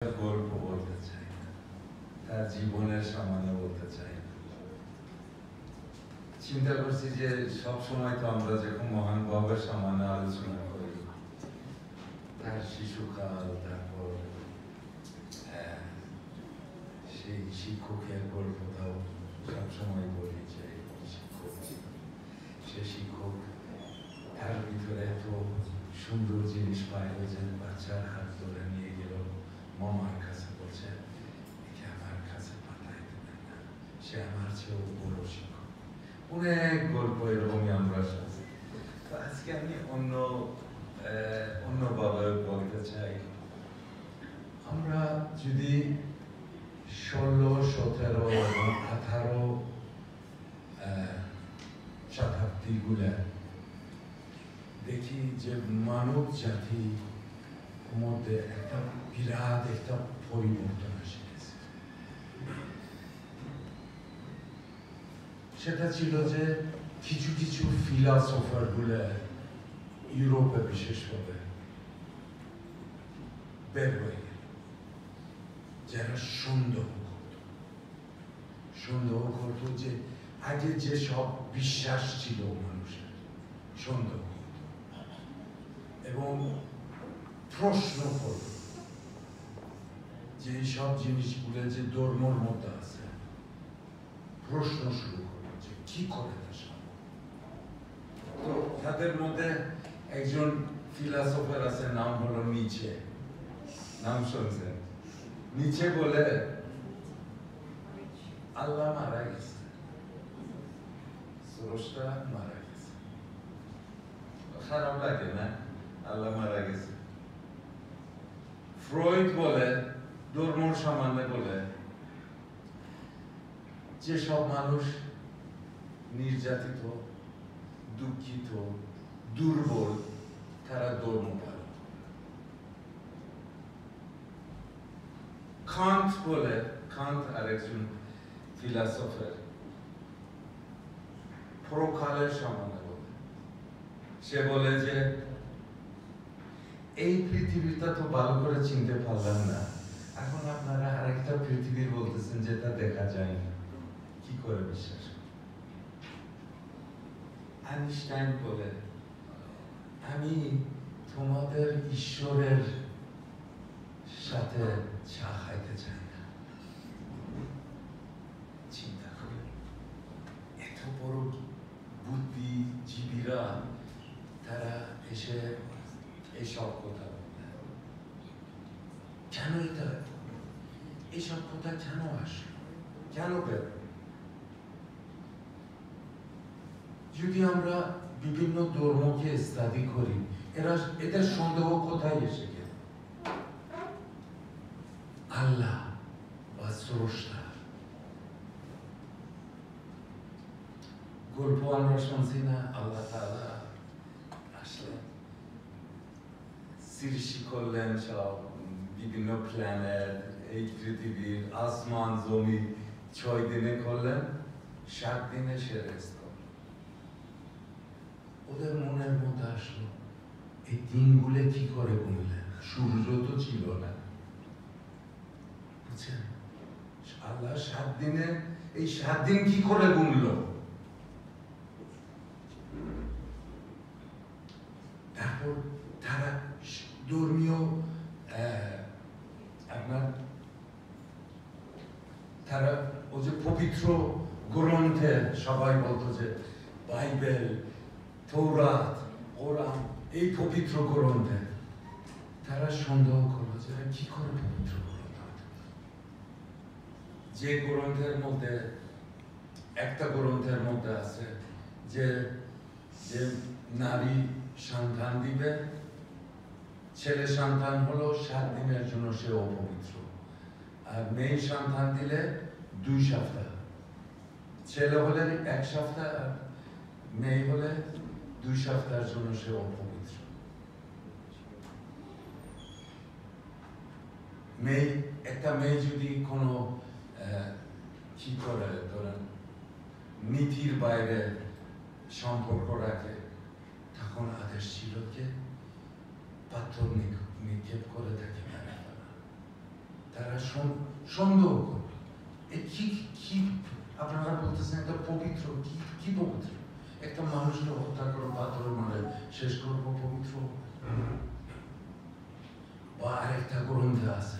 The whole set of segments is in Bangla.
গল্প বলতে চাই না, তার জীবনের সামান্য বলতে চাই না। চিন্তা করছি যে সবসময় তো আমরা যখন মহান বাবার সামান্য আলোচনা করি, তার শিশুকাল, তারপর সেই শিক্ষকের গল্পটাও সবসময় বলি যে শিক্ষক, সে শিক্ষক তার ভিতরে এত সুন্দর জিনিস পাইল যে বাচ্চার হাত ধরে নিয়ে গেল মামার কাছে, বলছে একে আমার কাছে পাঠাই দেবেন না, সে আমার চেয়েও বড় শিক্ষক। অনেক গল্প এরকমই আমরা শুনছি। আজকে আমি অন্যভাবে বলতে চাই, আমরা যদি 16, 17 এবং 18 শতাব্দীগুলা দেখি যে মানব জাতির মধ্যে একটা বিরাট একটা পরিবর্তন এসে গেছে। সেটা ছিল যে কিছু কিছু ফিলসফার গুলা ইউরোপে বিশেষভাবে বের হয়ে গেল, যারা সন্দেহ করত যে আগে যে সব বিশ্বাস ছিল মানুষের, সন্দেহ এবং প্রশ্ন করল যে সব জিনিসগুলো যে ধর্মের মধ্যে আছে, প্রশ্ন শুরু করলো যে কি করে তা সম্ভব। তো তাদের মধ্যে একজন ফিলসফার আছে, নাম হলো নিচে, নাম শুনছেন? নিচে বলে আল্লাহ মারা গেছে, স্রষ্টা মারা গেছে। খারাপ লাগে না? আল্লাহ মারা গেছে। ফ্রয়েড বলে, ধর্ম সামান্য বলে, যে সব মানুষ নির্যাতিত, দুঃখিত, দুর্বল, তারা ধর্ম পালন। কান্ট বলে, কান্ট আরেকজন ফিলসফার, পরকালের সামান্য বলে। সে বলে যে এই পৃথিবীটা তো ভালো করে চিনতে পারলাম না, এখন আপনারা আরেকটা পৃথিবী বলতেছেন যেটা দেখা যায় না, কি করে বিশ্বাস? আইনস্টাইন বলে, আমি তোমাদের ঈশ্বরের সাথে চা খাইতে চাই না। চিন্তা করে, এত বড় বুদ্ধিজীবীরা তারা এসে এইসব কথা বলে। কেন এটা, এইসব কথা কেন আসলো, কেন বের? যদি আমরা বিভিন্ন ধর্মকে স্টাডি করি, এদের সন্দেহ কোথায় এসে গেল? আল্লাহ বা স্রষ্টা। গল্প আমরা শুনছি না, আল্লাহ তাআলা আসলেন, সৃষ্টি করলেন সব বিভিন্ন প্ল্যানেট, এই পৃথিবীর আসমান জমি 6 দিনে করলেন, 7 দিনে সে রেস্ট করলেন। ওদের মনের মধ্যে আসলো এই দিনগুলো কি করে গুনলেন? সূর্য তো ছিল না, বুঝছেন? আল্লাহ 7 দিনে এই 7 দিন কি করে গুনলো? তারপর তারা ধর্মীয় আপনার তারা ও যে পবিত্র গ্রন্থে সবাই বলতো যে বাইবেল, তৌরাত, কোরআন, এই পবিত্র গ্রন্থে তারা সন্দেহ করলো যে কি করে পবিত্র গ্রন্থ, যে গ্রন্থের মধ্যে একটা গ্রন্থের মধ্যে আছে যে যে নারী সন্তান দিবে, ছেলে সন্তান হলো 7 দিনের জন্য সে অপবিত্র, আর মেয়ে সন্তান দিলে 2 সপ্তাহ, ছেলে হলে 1 সপ্তাহ, আর মেয়ে হলে 2 সপ্তাহের জন্য সে অপবিত্র। একটা মেয়ে যদি কোনো কি করে, ধরেন নীতির বাইরে সম্পর্ক রাখে, তখন আদেশ ছিল যে পাথর নিক্ষেপ করে তাকে মেরে ফেলা। তারা সন্দেহ করবে কি আপনারা বলতেছেন একটা পবিত্র কি পবিত্র একটা মানুষকে হত্যা করে পাথর মারে শেষ করবো পবিত্র বা আরেকটা গ্রন্থে আছে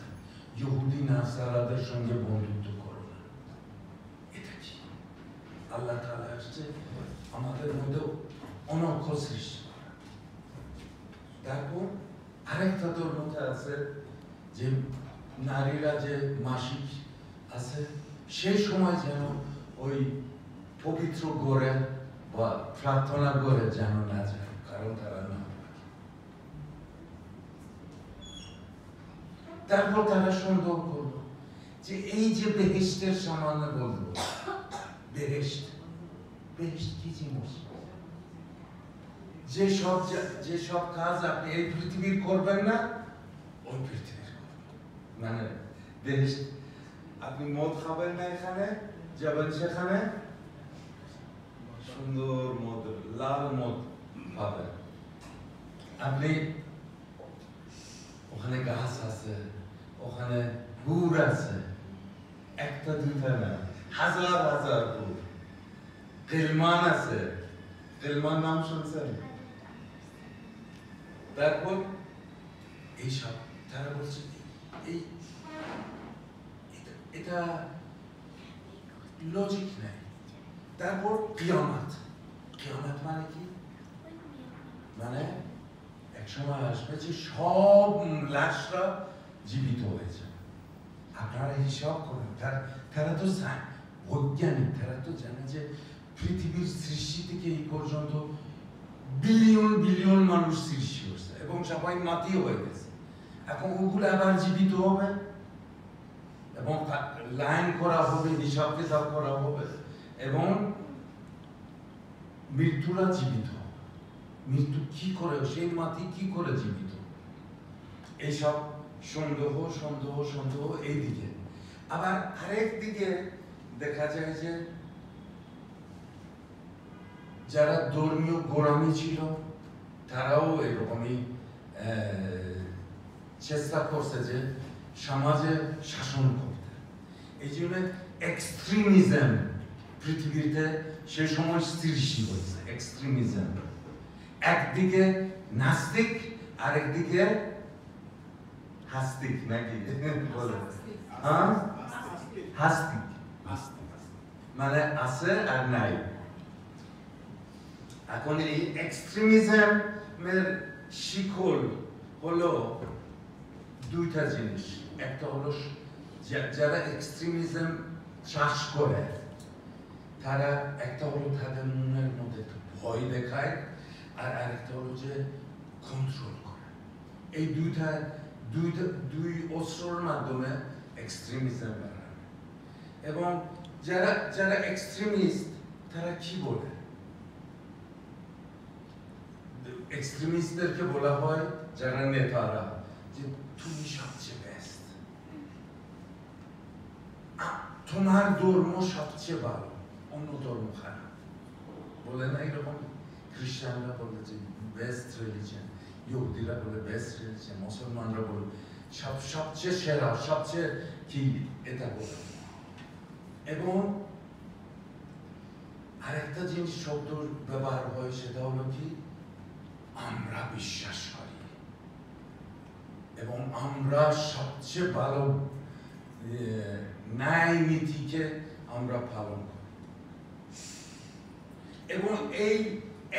ইহুদি নাসারাদের সঙ্গে বন্ধুত্ব করো না এটা কি আল্লাহ তাআলা আসছে আমাদের মধ্যে অনক্ষ সৃষ্টি করা তারপর আরেকটা ধর্মতে আছে যে নারীরা যে মাসিক আছে সেই সময় যেন ওই পবিত্র ঘরে বা প্রার্থনা ঘরে যেন না যায় কারণ তারা না তারপর তারা সন্দেহ করলো যে এই যে বেহেশতের সামান্য বলবো বেহেশত কি জিনিস যে সব কাজ আপনি এই পৃথিবীর করবেন না ওই পৃথিবীর মানে বেহেশত আপনি মদ খাবেন না এখানে যাবেন সেখানে সুন্দর মদ লাল মদ পাবেন আপনি ওখানে গাছ আছে ওখানে গুড় আছে একটা দুইটা না হাজার হাজার গুড় গিলমান আছে গিলমান নাম শুনছেন তারপর এইসব তারা বলছে এটা লজিক নেই তারপর কিয়ামত মানে কি মানে এক সময় আসবে যে সব লাশরা জীবিত হয়েছে আপনারা হিসাব করেন তারা তো বৈজ্ঞানিক তারা তো জানে যে পৃথিবীর সৃষ্টি থেকে এই পর্যন্ত বিলিয়ন মানুষ সৃষ্টি হয়েছে এবং সবাই মাটিও হয়ে গেছে এখন ওগুলো আবার জীবিত হবে এবং লাইন করা হবে হিসাব কিতাব করা হবে এবং মৃত্যুরা জীবিত হবে মৃত্যু কি করে সেই মাটি কি করে জীবিত এইসব সন্দেহ এইদিকে আবার আরেক দিকে দেখা যায় যে যারা ধর্মীয় গোড়ামি ছিল তারাও এরকমই চেষ্টা করছে যে সমাজে শাসন করতে এই জন্য এক্সট্রিমিজম পৃথিবীতে সে সময় সৃষ্টি হয়েছে এক্সট্রিমিজম একদিকে নাস্তিক আরেকদিকে হাস্তিক নাকি বলে হ্যাঁ হাস্তিক মানে আছে আর নাই এখন এই এক্সট্রিমিজমের শিকল হলো দুইটা জিনিস একটা হলো যারা এক্সট্রিমিজম চাষ করে তারা একটা হলো তাদের মনের মধ্যে ভয় দেখায় আর আরেকটা হলো যে কন্ট্রোল করে এই দুই অস্ত্রের মাধ্যমে এক্সট্রিমিজম বাড়ায় এবং যারা এক্সট্রিমিস্ট তারা কি বলে এক্সট্রিমিস্টদেরকে বলা হয় যারা নেতারা যে তুমি সবচেয়ে বেস্ট তোমার ধর্ম সবচেয়ে ভালো অন্য ধর্ম খারাপ বলে না এরকম খ্রিস্টানরা বলে যে বেস্ট রিলিজিয়ন ইহুদিরা বলে বেস্ট রিলিজিয়ন মুসলমানরা বলে সবচেয়ে সেরা সবচেয়ে কি এটা বলে এবং আরেকটা জিনিস শব্দ ব্যবহার হয় সেটা হলো কি আমরা বিশ্বাস করি এবং আমরা সবচেয়ে ভালো ন্যায় নীতিকে আমরা পালন করি এবং এই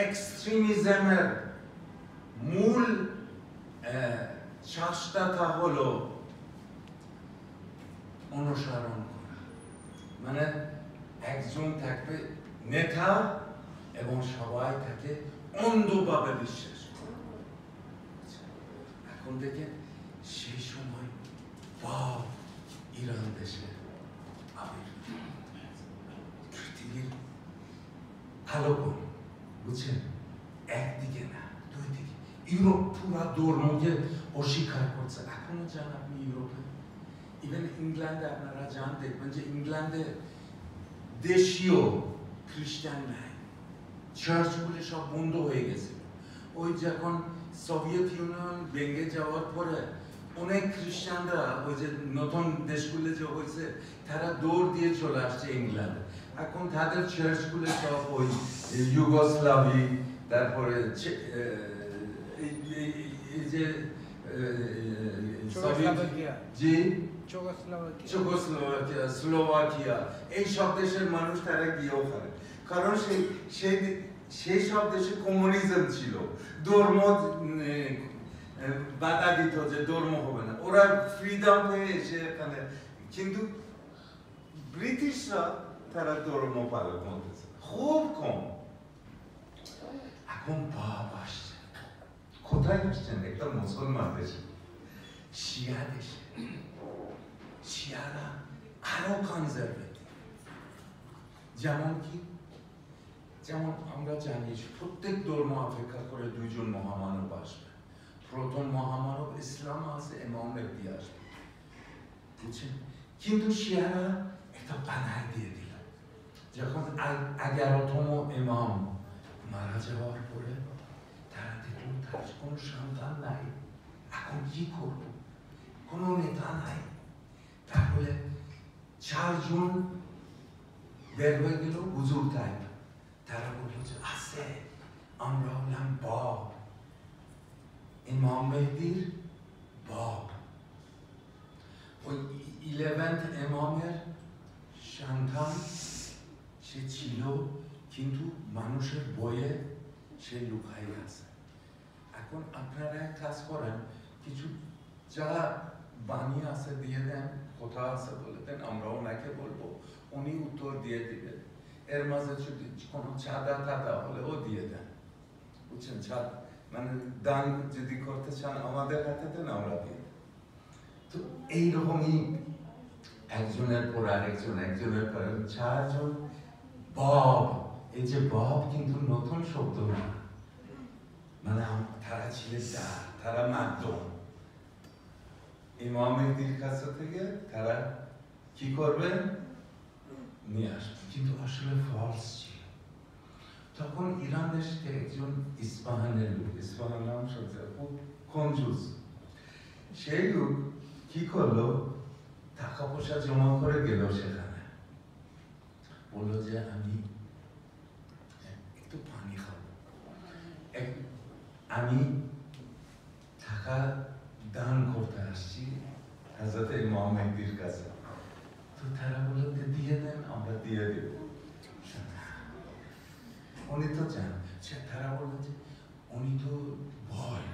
এক্সট্রিমিজমের মূল শাস্ত্রটা হলো অনুসরণ করা মানে একজন থাকবে নেতা এবং সবাই থাকে অন্ধভাবে বিশ্বাস করে এখন দেখে সেই সময় ইরান দেশে পৃথিবীর আলোকন বুঝছেন একদিকে না দুই দিকে ইউরোপ পুরা ধর্মকে অস্বীকার করছে এখনো যান আপনি ইউরোপে ইভেন ইংল্যান্ডে আপনারা যান দেখবেন যে ইংল্যান্ডে দেশীয় খ্রিস্টান নাই চার্চগুলি সব বন্ধ হয়ে গেছে ওই যখন সোভিয়েত ইউনিয়ন ভেঙে যাওয়ার পরে অনেক খ্রিস্টানরা ওই যে নতুন দেশগুলো যে হয়েছে তারা দৌড় দিয়ে চলে আসছে ইংল্যান্ডে। এখন তাদের চার্চগুলো সব ওই ইউগোস্লাভি, তারপরে এই যে স্লোভাকিয়া, এই সব দেশের মানুষ তারা গিয়েও করে, কারণ সেই সব দেশে কমিউনিজম ছিল, ধর্ম বাধা দিত যে ধর্ম হবে না, ওরা ফ্রিডম পেয়ে এসে এখানে। কিন্তু ব্রিটিশরা তারা ধর্ম পালন করতেছে খুব কম। এখন ভাব আসছে, কোথায় আসছেন? একটা মুসলমান দেশে, শিয়া দেশে। শিয়ারা আরো কনজারভেটিভ। যেমন আমরা জানি প্রত্যেক ধর্ম অপেক্ষা করে দুইজন মহামানব আসবে। প্রথম মহামানব ইসলাম আছে, ইমাম মেহদী আসবে, বুঝছেন? কিন্তু শিয়ারা একটা বাধাই দিয়ে দিল, যখন 11তম ইমাম মারা যাওয়ার পরে তারা দেখল তার কোনো সন্তান নাই, এখন কি করব? কোনো নেতা নাই। তাহলে 4 জন বের হয়ে গেল, হুজুর টাইপ। তারা বলল যে আছে, আমরা হলাম বাপ, ইমাম মেহদীর বাপ। ওই 11th ইমামের সন্তান সে ছিল, কিন্তু মানুষের বইয়ে সে লুকাই আছে। এখন আপনারা এক কাজ করেন, কিছু যা বানিয়ে আছে দিয়ে দেন, কোথাও আছে বলে দেন, আমরা ওনাকে বলবো, উনি উত্তর দিয়ে দিবেন। এর মাঝে যদি কোনো চাঁদা টাদা হলে ও দিয়ে দেন, বুঝছেন? মানে দান যদি করতে চান আমাদের হাতে দেন, আমরা দিই। তো এইরকমই একজনের পর আরেকজন, একজনের পর 4 জন বব। এই যে বব কিন্তু নতুন শব্দ না, মানে তারা ছিলেন তারা মাধ্যম। ইমাম মেহদীর কাছে থেকে তারা কি করবেন? নিয়ে আসবে, কিন্তু আসলে ফলস ছিল। তখন ইরান দেশে একজন ইস্পাহানের লোক, ইস্পাহান নাম শুনছে, খুব কঞ্জুস। সেই লোক কি করলো? টাকা পয়সা জমা করে গেল সেখানে, বললো যে আমি একটু পানি খাবো, আমি টাকা দান করতে আসছি হযরত ইমাম মেহদীর কাছে। তো তারা বললো যে দিয়ে দেন, আমরা দিয়ে দেব। উনি তো চান, তারা বললো যে উনি তো ভয়,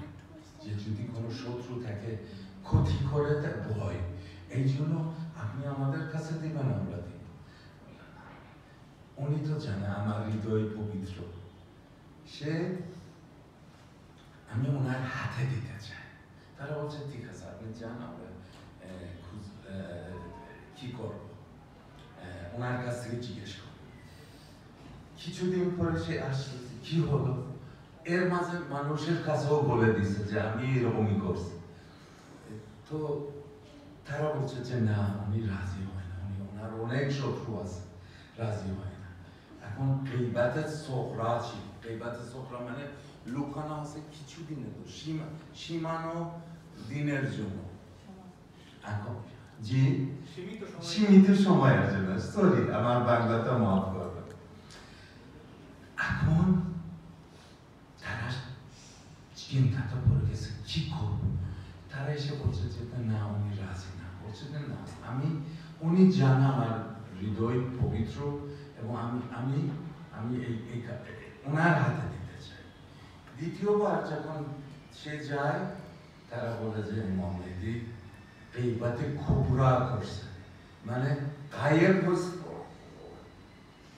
যে যদি কোনো শত্রু থাকে ক্ষতি করে, তার ভয়, এই জন্য আপনি আমাদের কাছে দিবেন, আমরা দিব। উনি তো জানে আমার হৃদয় পবিত্র, সে আমি ওনার হাতে দিতে চাই। তারা বলছে ঠিক আছে, আপনি যান, আমরা কি করব, ওনার কাছ থেকে জিজ্ঞেস করব। কিছুদিন পরে সে আসছে, কি হলো? এর মাঝে মানুষের কাছেও বলে দিচ্ছে যে আমি এরকমই করছি। তো তারা বলছে যে না, উনি রাজি হয় না, উনি ওনার অনেক শত্রু আছে, রাজি হয় না। এখন গীবাতে সোহরা ছিল, গীবাতে সোহরা মানে লুকানো আছে কিছুদিনের, তো সীমানো দিনের জন্য, এখন জি সীমিত সময়ের জন্য, সরি আমার বাংলাটা মাফ করবেন। এখন তারা চিন্তাটা পড়ে গেছে, কি করব? তারা এসে বলছে যে না, উনি রাজি না, বলছে যে না, উনি জানা আমার হৃদয় পবিত্র, এবং আমি ওনার হাতে দিতে চাই। দ্বিতীয়বার যখন সে যায়, তারা বলে যে ইমাম মেহদী এই বাতে খুবরা করছে, মানে গায়েব হয়েছে,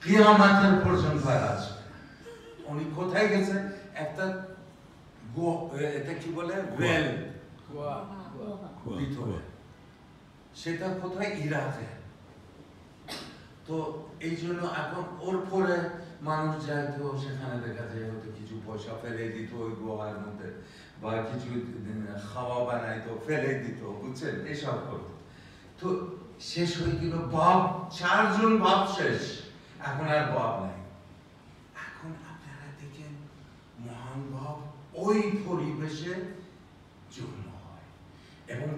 কিয়ামতের পর্যন্ত আসবে। উনি কোথায় গেছে? একটা এটা কি বলে, ওয়েল, সেটা কোথায়? ইরাকে। তো এই জন্য এখন ওর পরে মানুষ যায়, তো সেখানে দেখা যায় হয়তো কিছু পয়সা ফেলে দিত ওই গুহার মধ্যে, বা কিছু খাওয়া বানাইতো ফেলে দিত, বুঝছেন, এসব করতো। তো শেষ হয়ে গেল বাপ, 4 জন বাপ শেষ, এখন আর বাপ নাই। এখন আপনারা দেখেন মহান বাপ ওই পরিবেশে জন্ম হয়, এবং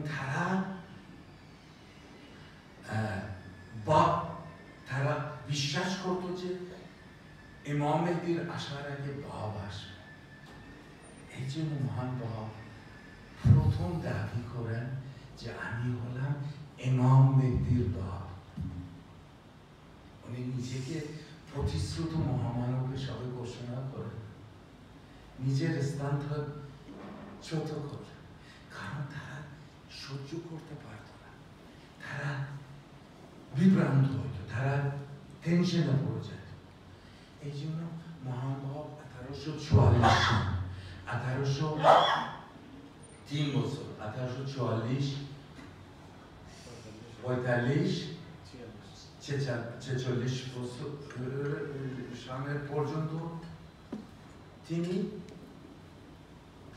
তারা বিশ্বাস করতো যে ইমাম মেহেদীর আসার আগে বাপ আসবে। এই জন্য মহান বাপ প্রথম দাবি করেন যে আমি হলাম ইমাম মেহেদীর বাপ। উনি নিজেকে প্রতিশ্রুত মহামানব হিসাবে ঘোষণা করেন, নিজের স্থান ছোট করেন, কারণ তারা সহ্য করতে পারত না, তারা বিভ্রান্ত হইত, তারা টেনশনে পড়ে যেত। এই জন্য মহান বাপ 1844 বছর 1844 45 46 বছর সালের পর্যন্ত তিনি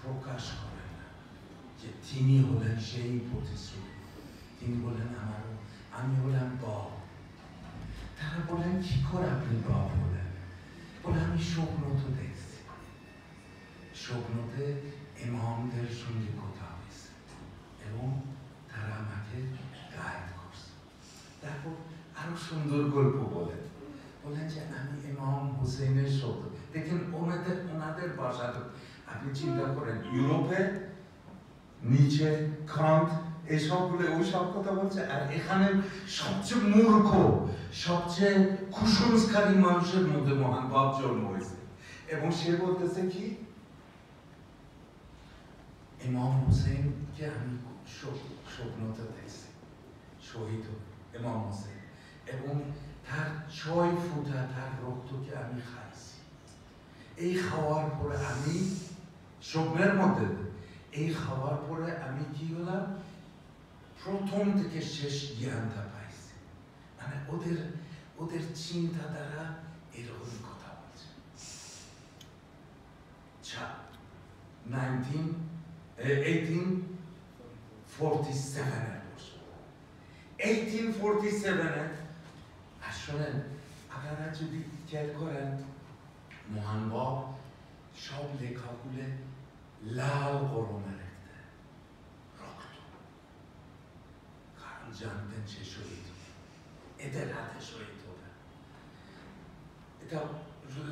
প্রকাশ করেন না যে তিনি হলেন সেই প্রতিশ্রুতি। তিনি বলেন আমি হলাম বাপ। তারা বলেন কি করে আপনি বাপ হলেন? বলে আমি স্বপ্নতে দেখছি, স্বপ্নতে ইমামদের সঙ্গে কথা হয়েছে এবং তারা আমাকে গাইড করছে। তারপর আরো সুন্দর গল্প বলেন যে আমি ইমাম হুসেনের স্বপ্ন দেখেন। ওনাদের ভাষা আপনি চিন্তা করেন, ইউরোপে নিচে কান্ট এইসবগুলো ওই সব কথা বলছে, আর এখানে সবচেয়ে মূর্খ, সবচেয়ে কুসংস্কারী মানুষের মধ্যে মহান বাপ জন্ম হয়েছে এবং সে বলতেছে কি ইমাম হুসেনকে আমি স্বপ্নতে দেখছি, শহীদ ইমাম হুসেন, এবং তার 6 ফোঁটা তার রক্তকে আমি খাইছি। এই খাওয়ার পরে আমি স্বপ্নের মধ্যে এই খাওয়ার পরে আমি কি হলাম, প্রথম থেকে শেষ জ্ঞানটা পাইছি। মানে ওদের চিন্তাধারা এরকম কথা বলছে। 1847 আসলে আপনারা যদি খেয়াল করেন, মহান বাপ সব লেখাগুলো লাল গরমে রাখতেন, রক্ত, কারণ জানতেন সে শহীদ, এদের হাতে শহীদ হবে। এটা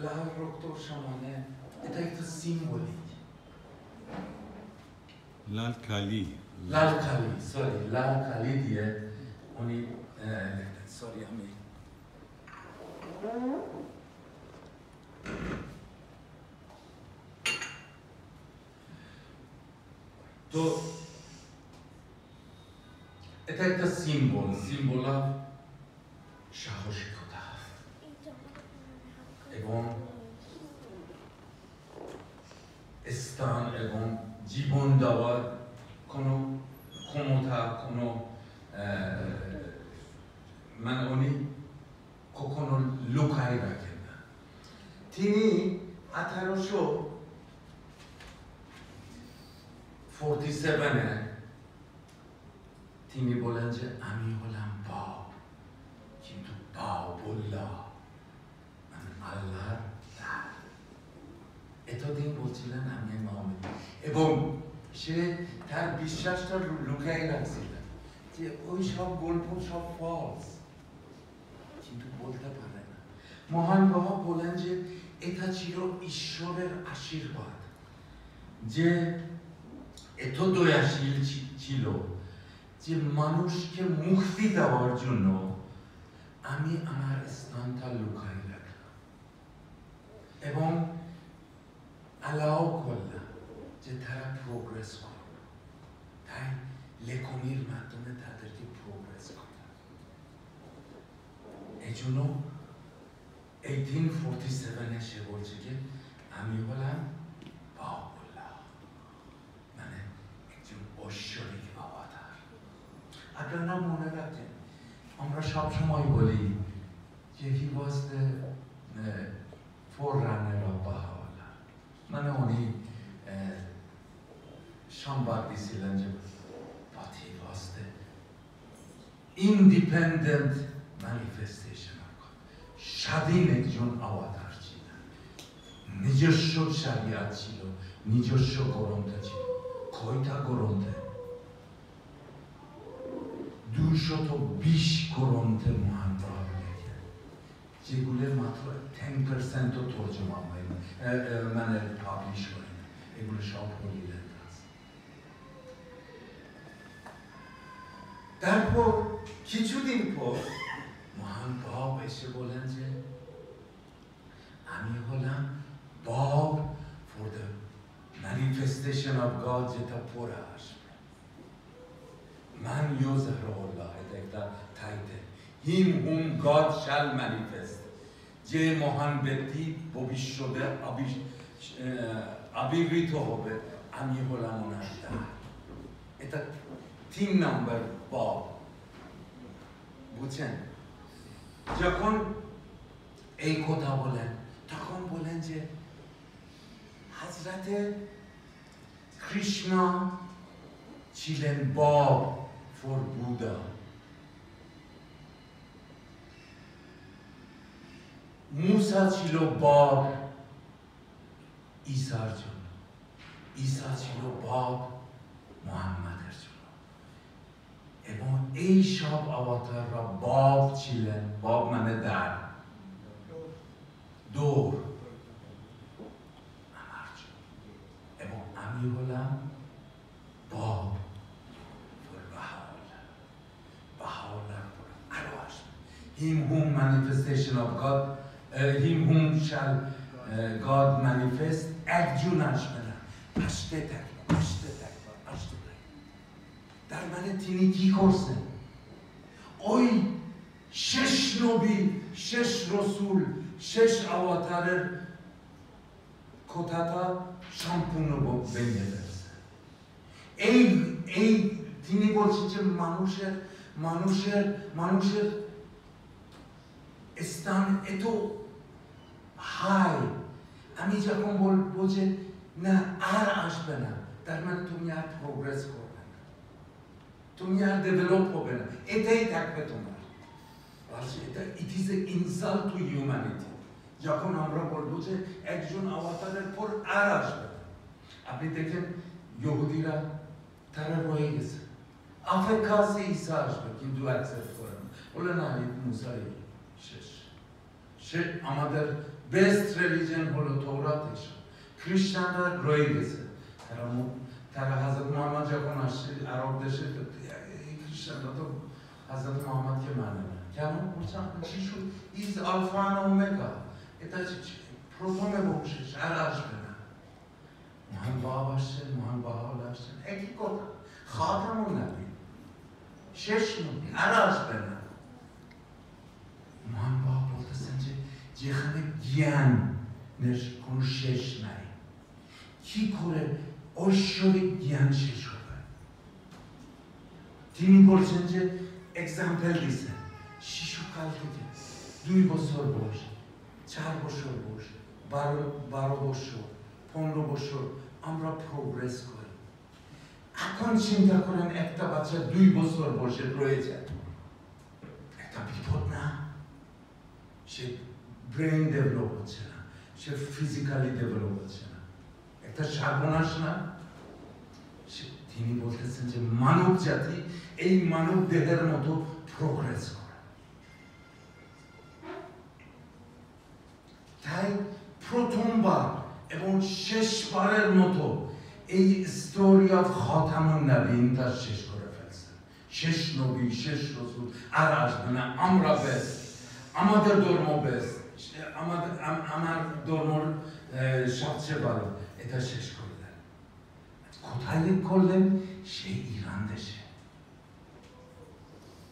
লাল রক্ত সমানে, এটা একটা সিম্বলিক। লাল কালি দিয়ে উনি সরি আমি তো এটা একটা সিম্বল অফ সাহসিকতা এবং স্থান এবং জীবন দেওয়ার কোনো ক্ষমতা, কোনো মানে উনি কখনো লুকায় রাখেন না। তিনি 1847 তিনি বলেন যে আমি হলাম বাপ, কিন্তু বাউবুল্লাহ মানে আল্লাহর দাস। এতদিন বলছিলেন আমি মুহাম্মদ, এবং সে তার বিশ্বাসটা লুকাই রাখছিলেন যে ওই সব গল্প সব ফলস, কিন্তু বলতে পারে না। মহান বাবা বলেন যে এটা ছিল ঈশ্বরের আশীর্বাদ, যে এত দয়াশীল ছিল যে মানুষকে মুক্তি দেওয়ার জন্য আমি আমার স্থানটা লুকাই রাখলাম এবং অ্যালাউ করলাম যে তারা প্রোগ্রেস করবে। তাই লেখনীর মাধ্যমে তাদেরকে প্রোগ্রেস করলাম। এই জন্য 1847 সে বলছে যে আমি হলাম বাউবুল্লাহ, মানে একজন ঐশ্বরিক অবতার। আপনারা মনে রাখেন, আমরা সবসময় বলি যে হি ওয়াজ দ্য ফোররানার অফ বাহাওয়াল্লাহ, মানে উনি সংবাদ দিয়েছিলেন যে but he was the independent manifestation of God, স্বাধীন একজন অবতার ছিলেন, নিজস্ব শরিয়াত ছিল, নিজস্ব গ্রন্থ ছিল। কয়টা গ্রন্থে? 220 গ্রন্থে মহান বাবা লেখেন, যেগুলো মাত্র 10% তর্জমা হয় না, মানে পাবলিশ হয় না, এগুলো সব হোলি লেটার্স। তারপর কিছুদিন পর মহান বাবা এসে বলেন যে আমি হলাম Bob for the manifestation of God, যেটা পরে আসবে। Man Yozharullah, এটা একটা title. Him whom God shall manifest, যে মহান ব্যক্তি ভবিষ্যতে আবির্ভূত হবে, আমি হলাম ওনার দ্বার। এটা 3 নম্বর বব, বুঝছেন? যখন এই কথা বলেন তখন বলেন যে হযরতে কৃষ্ণ ছিলেন বব ফর বুদ্ধা, মুসা ছিল বব ঈসার জন্য, ঈসা ছিল বব মুহাম্মাদের জন্য, এবং এই সব অবতাররা বব ছিলেন। বব মানে দ্বার, দৌড় আমার জন্য, এবং আমি হলাম বব ফর বাহাউল্লাহ। বাহাউল্লাহ আরো আসবে। Him whom manifestation of God, him whom shall God manifest, একজন আসবে না, আসতে থাকবে, আসতে থাকবে, আসতে থাকবে। তার মানে তিনি কি করছেন? ওই শেষ নবী, শেষ রসুল, শেষ অবতারের কথাটা সম্পূর্ণ ভেঙে ফেলছে। এই তিনি বলছেন যে মানুষের স্থান এত হাই, আমি যখন বলবো যে না আর আসবে না, তার মানে তুমি আর প্রোগ্রেস করবে না, তুমি আর ডেভেলপ হবে না, এটাই থাকবে তোমার। এটা it is a insult to humanity যখন আমরা বলবো যে একজন অবতারের পর আর আসবে না। আপনি দেখেন ইহুদিরা তারা রয়ে গেছে, আফ্রিকা সে ঈসা আসবে, কিন্তু অ্যাকসেপ্ট করে না, বলে না মুসাই শেষ। সে আমাদের বেস্ট রিলিজিয়ন হলো তৌরাত। খ্রিস্টানরা রয়ে গেছে, তারা হযরত মুহাম্মদ যখন আসছে আরব দেশে, খ্রিস্টানরা তো হযরত মুহাম্মদকে মানে না। কেন? যিশু ইজ আলফা এন্ড ওমেগা, এটা প্রথম এবং শেষ, আর আসবে না। মহান বাবা আসছেন, মহান বাবা আসছেন, একই কথা, খাতামুন নবী, শেষ নবী, আর আসবে না। মহান বাবা বলতেছেন যে যেখানে জ্ঞানের কোন শেষ নাই, কি করে ঐশ্বরিক জ্ঞান শেষ হবে? তিনি বলছেন যে এক্সাম্পল দিচ্ছেন, শিশুকাল থেকে 2 বছর বয়স, 4 বছর বয়স, 12 বছর, 15 বছর আমরা প্রোগ্রেস করি। এখন চিন্তা করেন একটা বাচ্চা 2 বছর বয়সে রয়েছে, একটা বিপদ না? সে ব্রেন ডেভেলপ হচ্ছে না, সে ফিজিক্যালি ডেভেলপ হচ্ছে না, একটা সর্বনাশ না? তিনি বলতেছেন যে মানব জাতি এই মানব দেহের মতো প্রোগ্রেস করে। তাই প্রথমবার এবং শেষবারের মতো এই স্টোরি অফ খাতামুন নবীন তা শেষ করে ফেলছে। শেষ নবী, শেষ রসুল আর আসবে না, আমরা বেস্ট, আমাদের ধর্ম বেস্ট, আমার ধর্ম সবচেয়ে ভালো, এটা শেষ করে দেন। কোথায় করলেন? সেই ইরান দেশে,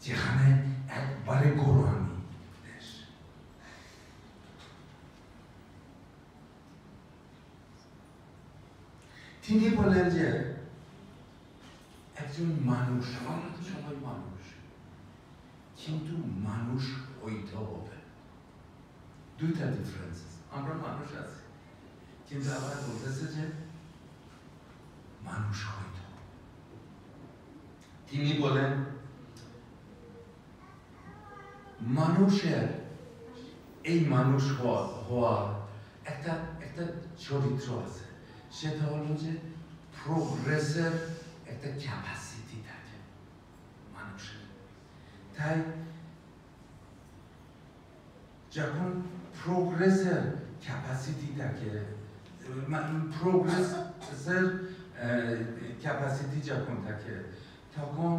যেখানে একবারে গোলামি দেশ। তিনি বলেন যে একজন মানুষ, আমরা তো সবাই মানুষ, কিন্তু মানুষ হইতে হবে। 2টা ডিফারেন্স, আমরা মানুষ আছি, কিন্তু আবার বলতেছে যে মানুষ হইতে হবে। তিনি বলেন মানুষের এই মানুষ হওয়া একটা চরিত্র আছে, সেটা হলো যে প্রোগ্রেসের একটা ক্যাপাসিটি থাকে মানুষের। তাই যখন প্রোগ্রেসের ক্যাপাসিটি থাকে, প্রোগ্রেসের ক্যাপাসিটি যখন থাকে, তখন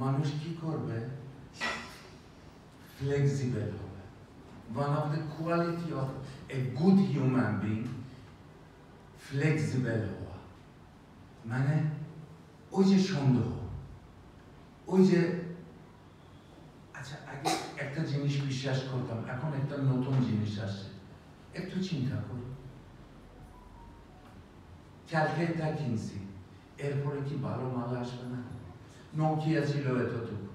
মানুষ কি করবে? ফ্লেক্সিবল হবে। One of the quality of a good human being, flexible হওয়া। মানে ওই যে সন্দেহ, ওই যে আচ্ছা আগে একটা জিনিস বিশ্বাস করতাম, এখন একটা নতুন জিনিস আসছে, একটু চিন্তা করুন। কালকে এটা কিনছি, এরপরে কি ভালো মাল আসবে না? নোকিয়া ছিল এতটুকু,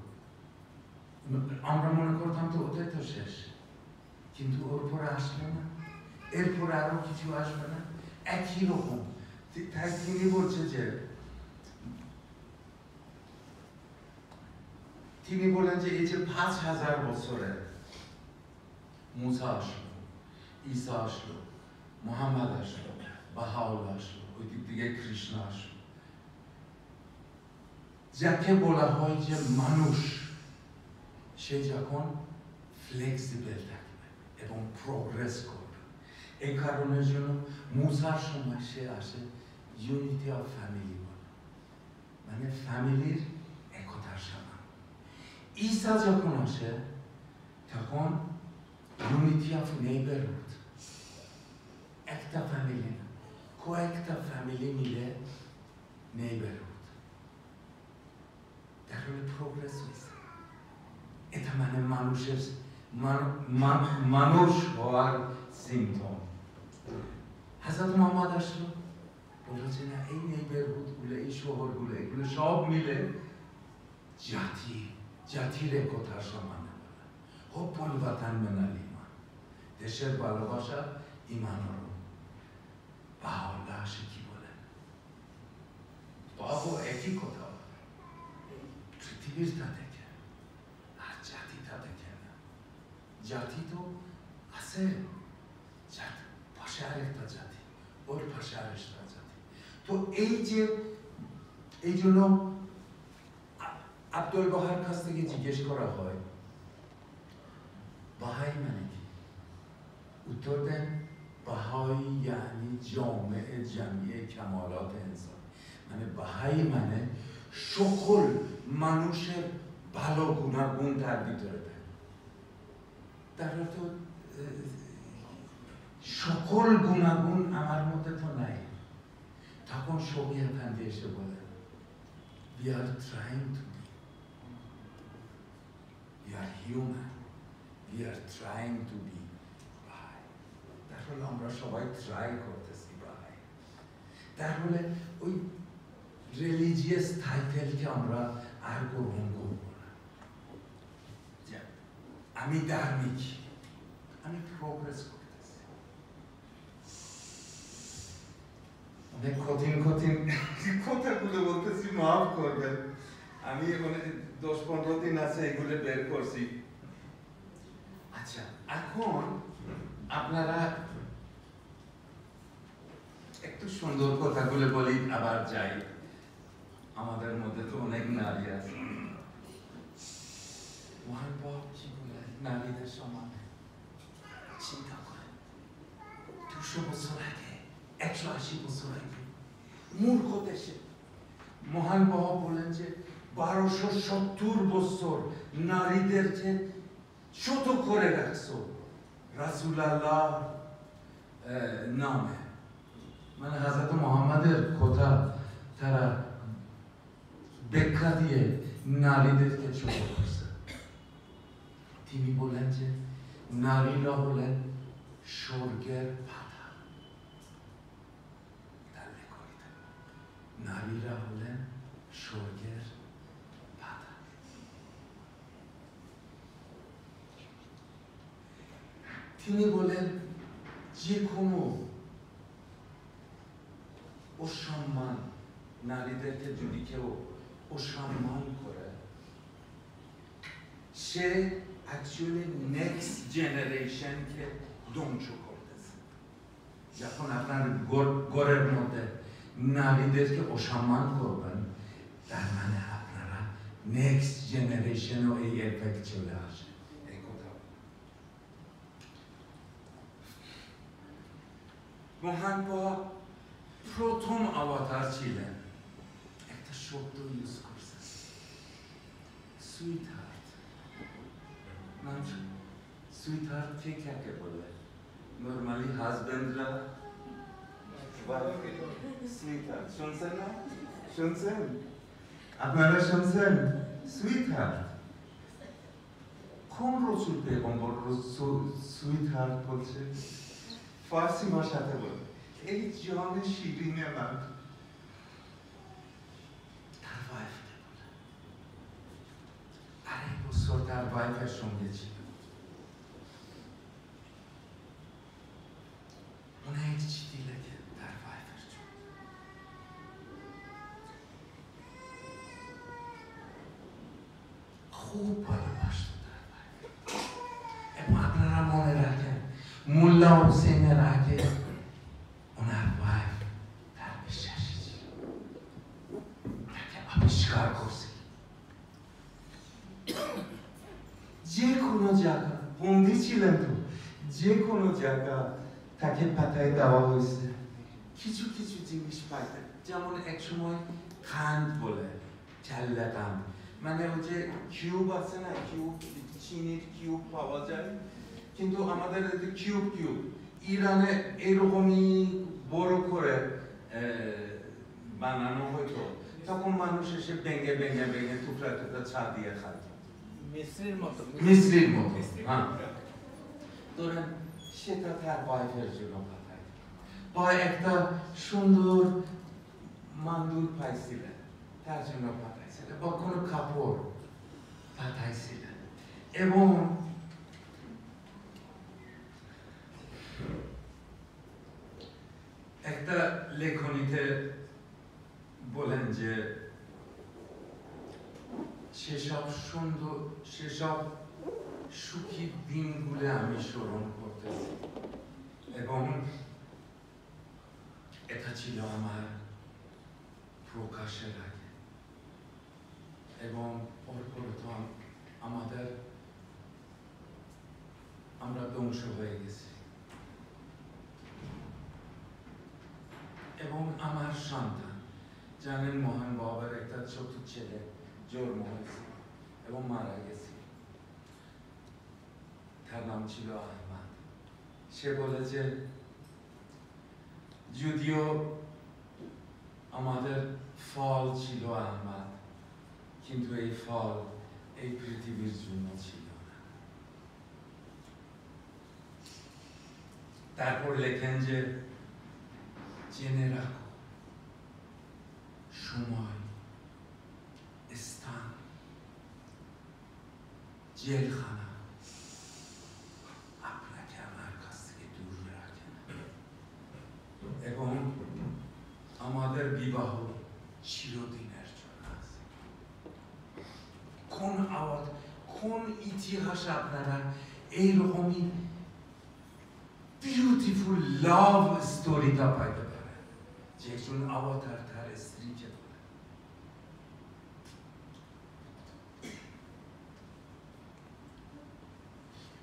আমরা মনে করতাম তো ওটাই তো শেষ, কিন্তু ওর পরে আসবে না, এরপরে আরো কিছু আসবে না, একই রকম। তাই তিনি বলছে যে, তিনি বলেন যে এই যে 5000 বছরে মুসা আসলো, ঈসা আসলো, মুহাম্মদ আসলো, বাহাউল্লাহ আসলো, ওই দিক থেকে কৃষ্ণ আসলো, যাকে বলা হয় যে মানুষ, সে যখন ফ্লেক্সিবল থাকবে এবং প্রোগ্রেস করবে। এই কারণের জন্য মুসার সময় সে আসে ইউনিটি অফ ফ্যামিলি বলে, মানে ফ্যামিলির একতার সমান। ঈসা যখন আসে তখন ইউনিটি অফ নেইবারহুড, একটা ফ্যামিলি না, কয়েকটা ফ্যামিলি মিলে নেইবারহুড, তাহলে প্রোগ্রেস হয়েছে। এটা মানে মানুষের মানুষ হওয়ার সিম্পটম। হযরত মুহাম্মদ আসলো, বলেছে না এই নেইবারহুড গুলো, এই শহরগুলো, এগুলো সব মিলে জাতির একতার সমান। হুব্বুল ওয়াতান মিনাল ঈমান, দেশের ভালোবাসা ঈমানের। বাহাউল্লাহ আসে কি বলেন? বাবু একই কথা, পৃথিবীরটা দেখে আর জাতিটা দেখে না। জাতি তো আছে, পাশে আরেকটা জাতি, ওর পাশে আরেকটা জাতি। তো এই জন্য আব্দুল বাহার কাছ থেকে জিজ্ঞেস করা হয়, বাহাই মানে কি? উত্তর দেন, বাহাই ইয়ানি জামিয়ে কামালাত ইনসান, মানে বাহাই মানে সকল মানুষের ভালো গুণাগুণ তার ভিতরে থাকে। তাহলে তো সকল গুণাগুণ আমার মধ্যে তো নাই। তখন শফি আফেন্দি এসে বলে, we are trying to be, we are human, we are trying to be Baha'i. তাহলে আমরা সবাই ট্রাই করতেছি Baha'i। তাহলে ওই রিলিজিয়াস টাইটেলকে আমরা আর গ্রহণ করব না। আমি ধার্মিক, আমি প্রোগ্রেস করতেছি। অনেক কঠিন কথাগুলো বলতেছি, মাফ করবেন। আমি 10-15 দিন আছে এগুলো বের করছি। আচ্ছা, এখন আপনারা একটু সুন্দর কথাগুলো বলি, আবার যাই। আমাদের মধ্যে তো অনেক নারী আছে, মহান বাপ কি বলে নারীদের সমান। চিন্তা করেন, 200 বছর আগে, 180 বছর আগে মূর্খ দেশে মহান বাবা বলেন যে 1270 বছর নারীদেরকে ছোট করে রাখছো রাসূলুল্লাহ নামে, মানে হযরত মুহাম্মাদের কথা তারা ব্যাখ্যা দিয়ে নারীদেরকে ছোট করছে। তিনি বলেন যে নারীরা হলেন স্বর্গের বাধা। নারীরা হলেন স্বর্গের বাধা। তিনি বলেন যে কোনো অসম্মান, নারীদেরকে যদি কেউ অসম্মান করে, সে অ্যাকচুয়ালি নেক্সট জেনারেশনকে ধ্বংস করতেছে। যখন আপনার ঘরের মধ্যে নারীদেরকে অসম্মান করবেন, তার মানে আপনারা নেক্সট জেনারেশনও এই এফেক্ট চলে আসে এই কথা মহান বাবা প্রথম অবতার ছিলেন একটা শব্দ ইউজ করছেন সুইট হার্ট সুইট হার্ট কে কাকে বলে নরমালি হাজবেন্ডরা সুইট হার্ট শুনছেন না শুনছেন আপনারা শুনছেন সুইট হার্ট কোন রসুল পেগম্বর সুইট হার্ট বলছে ফার্সি ভাষাতে বলে এই জনে শিরিনে না তার ওয়াইফকে বলে আরেক বছর তার ওয়াইফের সঙ্গে ছিল অনেক চিঠি লেখে তার ওয়াইফের জন্য খুব ভালোবাসত তার ওয়াইফ এবং আপনারা মনে রাখেন মোল্লা হোসেনের আগে ওনার ওয়াইফ তার বিশ্বাসী ছিল তাকে আবিষ্কার করছে যে কোনো জায়গা বন্দী ছিলেন তো যে কোনো জায়গা তাকে পাঠায় দেওয়া হয়েছে কিছু কিছু জিনিস পাইতেন যেমন এক সময় খান বলে চাল্লা খান মানে ওই যে কিউব আছে না কিউব চিনির কিউব পাওয়া যায় কিন্তু আমাদের কিউব ইরানে এরকমই বড় করে বানানো হতো তখন মানুষ এসে ভেঙে ভেঙে ভেঙে টুকরা টুকরা ছা দিয়ে খাত মিশ্রির মতো হ্যাঁ ধরেন সেটা তার ওয়াইফের জন্য পাঠায় বা একটা সুন্দর মান্দুর পাইছিলেন তার জন্য পাঠাইছিলেন বা কোনো কাপড় পাঠাইছিলেন এবং একটা লেখনীতে বলেন যে সেসব সুন্দর সেসব সুখী দিনগুলো আমি স্মরণ করতেছি এবং এটা ছিল আমার প্রকাশের আগে এবং প্রথম আমরা ধ্বংস হয়ে গেছি এবং আমার সন্তান জানেন মোহন বাবার একটা ছোট ছেলে জন্ম হয়েছে এবং মারা গেছে তার নাম ছিল আহমদ সে বলে যে যদিও আমাদের ফল ছিল আহমদ কিন্তু এই ফল এই পৃথিবীর জন্য ছিল না তারপর লেখেন যে জেনে রাখো সময় স্থান জেলখানা আপনাকে আমার কাছ থেকে দূর রাখে না এবং আমাদের বিবাহ চিরদিনের জন্য আছে কোন ইতিহাস আপনারা এইরকমই বিউটিফুল লাভ স্টোরিটা পাইতে পারেন যে একজন অবতার তার স্ত্রীকে বলে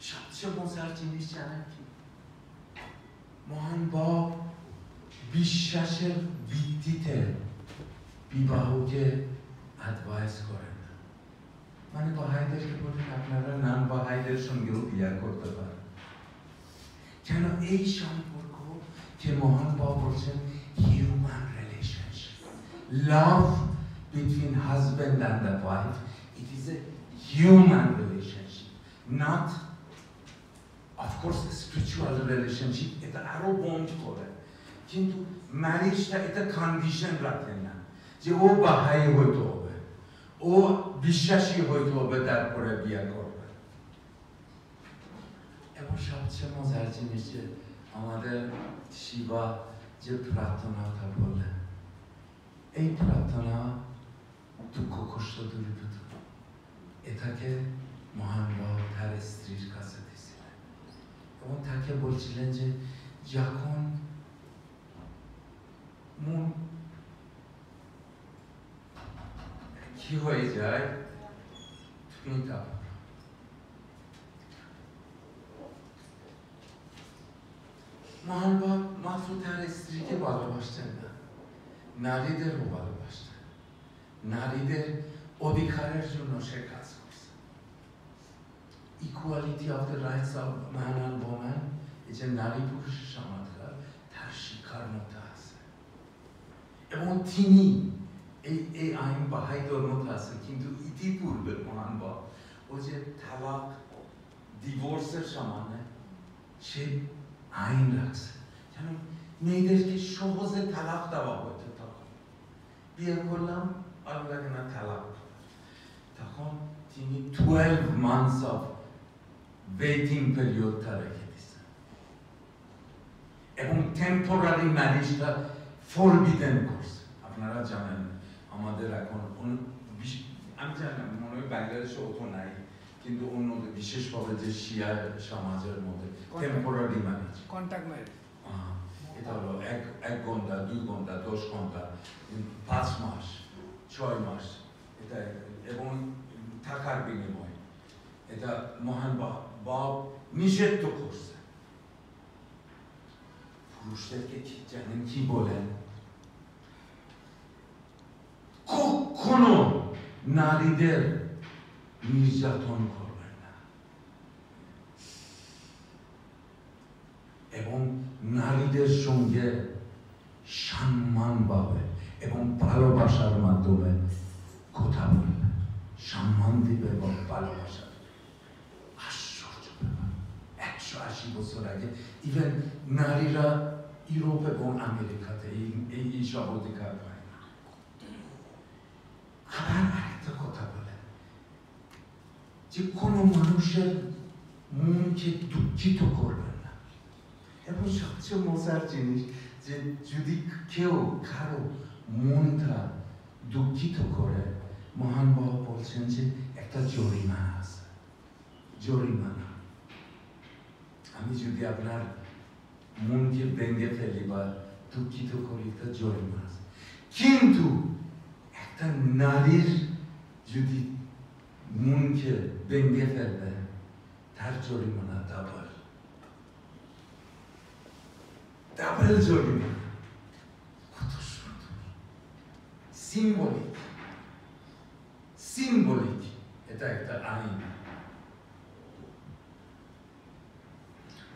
সবচেয়ে মজার জিনিস জানেন কি মহান বাপ বিশ্বাসের ভিত্তিতে বিবাহকে অ্যাডভাইস করেন না মানে বাহাইদেরকে বলেন আপনারা নাম বাহাইদের সঙ্গেও বিয়ে করতে পারেন কেন এই সম্পর্ক যে মহান বাবা বলছেন human relationship love between husband and the wife it is a human relationship not of course spiritual relationship এটা আরো বন্ড করে কিন্তু ম্যারেজটা এটা কন্ডিশন রাখেন না যে ও বাহাই হইতে হবে ও বিশ্বাসী হইতে হবে তারপরে বিয়ে করবে এবং সবচেয়ে মজার জিনিস যে আমাদের শিবা যে প্রার্থনাটা বললেন এই প্রার্থনা দুঃখ কষ্ট দূরীভূত এটাকে মহান বাবা তার স্ত্রীর কাছে দিয়েছিলেন এবং তাকে বলছিলেন যে যখন মন কি হয়ে যায় মিথ্যা। মহানবাব মাত্র তার স্ত্রীকে ভালোবাসতেন না, নারীদেরও ভালোবাসতেন, নারীদের অধিকারের জন্য সে কাজ করছে। Equality of the rights of man and woman, এই যে নারী পুরুষের সমানতা, তার শিক্ষার মধ্যে আছে। এবং তিনি এই আইন বাহাই ধর্মতে আছে, কিন্তু ইতিপূর্বে মহানবাব ওই যে তালাক ডিভোর্সের সামানে সে আইন রাখছে, যেন মেয়েদেরকে সহজে তালাক দেওয়া হতো। তখন বিয়ে করলাম, ভালো লাগে না, তালাক। তখন তিনি 12 months of waiting periodটা রেখে দিচ্ছেন এবং টেম্পোরারি ম্যারেজটা ফরবিডেন করছে। আপনারা জানেন আমাদের এখন আমি জানি মনে হয় বাংলাদেশে অত নাই, কিন্তু অন্য বিশেষভাবে যে শিয়া সমাজের মধ্যে টেম্পোরারি ম্যারেজ, কন্ট্যাক্ট ম্যারেজ, এটা হলো 1 ঘন্টা 2 ঘন্টা 10 ঘন্টা 5 মাস 6 মাস, এটা এবং থাকার বিনিময়, এটা মহানবাব নিষিদ্ধ করছে। পুরুষদেরকে জানেন কি বলেন? কখনো নারীদের নির্যাতন করবেন না এবং নারীদের সঙ্গে সম্মানভাবে এবং ভালোবাসার মাধ্যমে কথা বলবেন, সম্মান দিবে এবং ভালোবাসা। আশ্চর্য ব্যাপার, 180 বছর আগে ইভেন নারীরা ইউরোপ এবং আমেরিকাতে এইসব অধিকার পায় না। আবার আরেকটা কথা বলেন যে কোনো মানুষের মনকে দুঃখিত করবেন না। এবং সবচেয়ে মজার জিনিস যে যদি কেউ কারো মনটা দুঃখিত করে, মহান বাবা বলছেন যে একটা জরিমানা আছে, জরিমানা। আমি যদি আপনার মনকে ভেঙে ফেলি বা দুঃখিত করি, একটা জরিমানা আছে। কিন্তু একটা নারীর যদি মনকে ভেঙে ফেলবে, তার জরিমানা ডাবল, ডাবল জরিমানা। কত সুন্দর সিম্বলিক, সিম্বলিক এটা একটা আইন।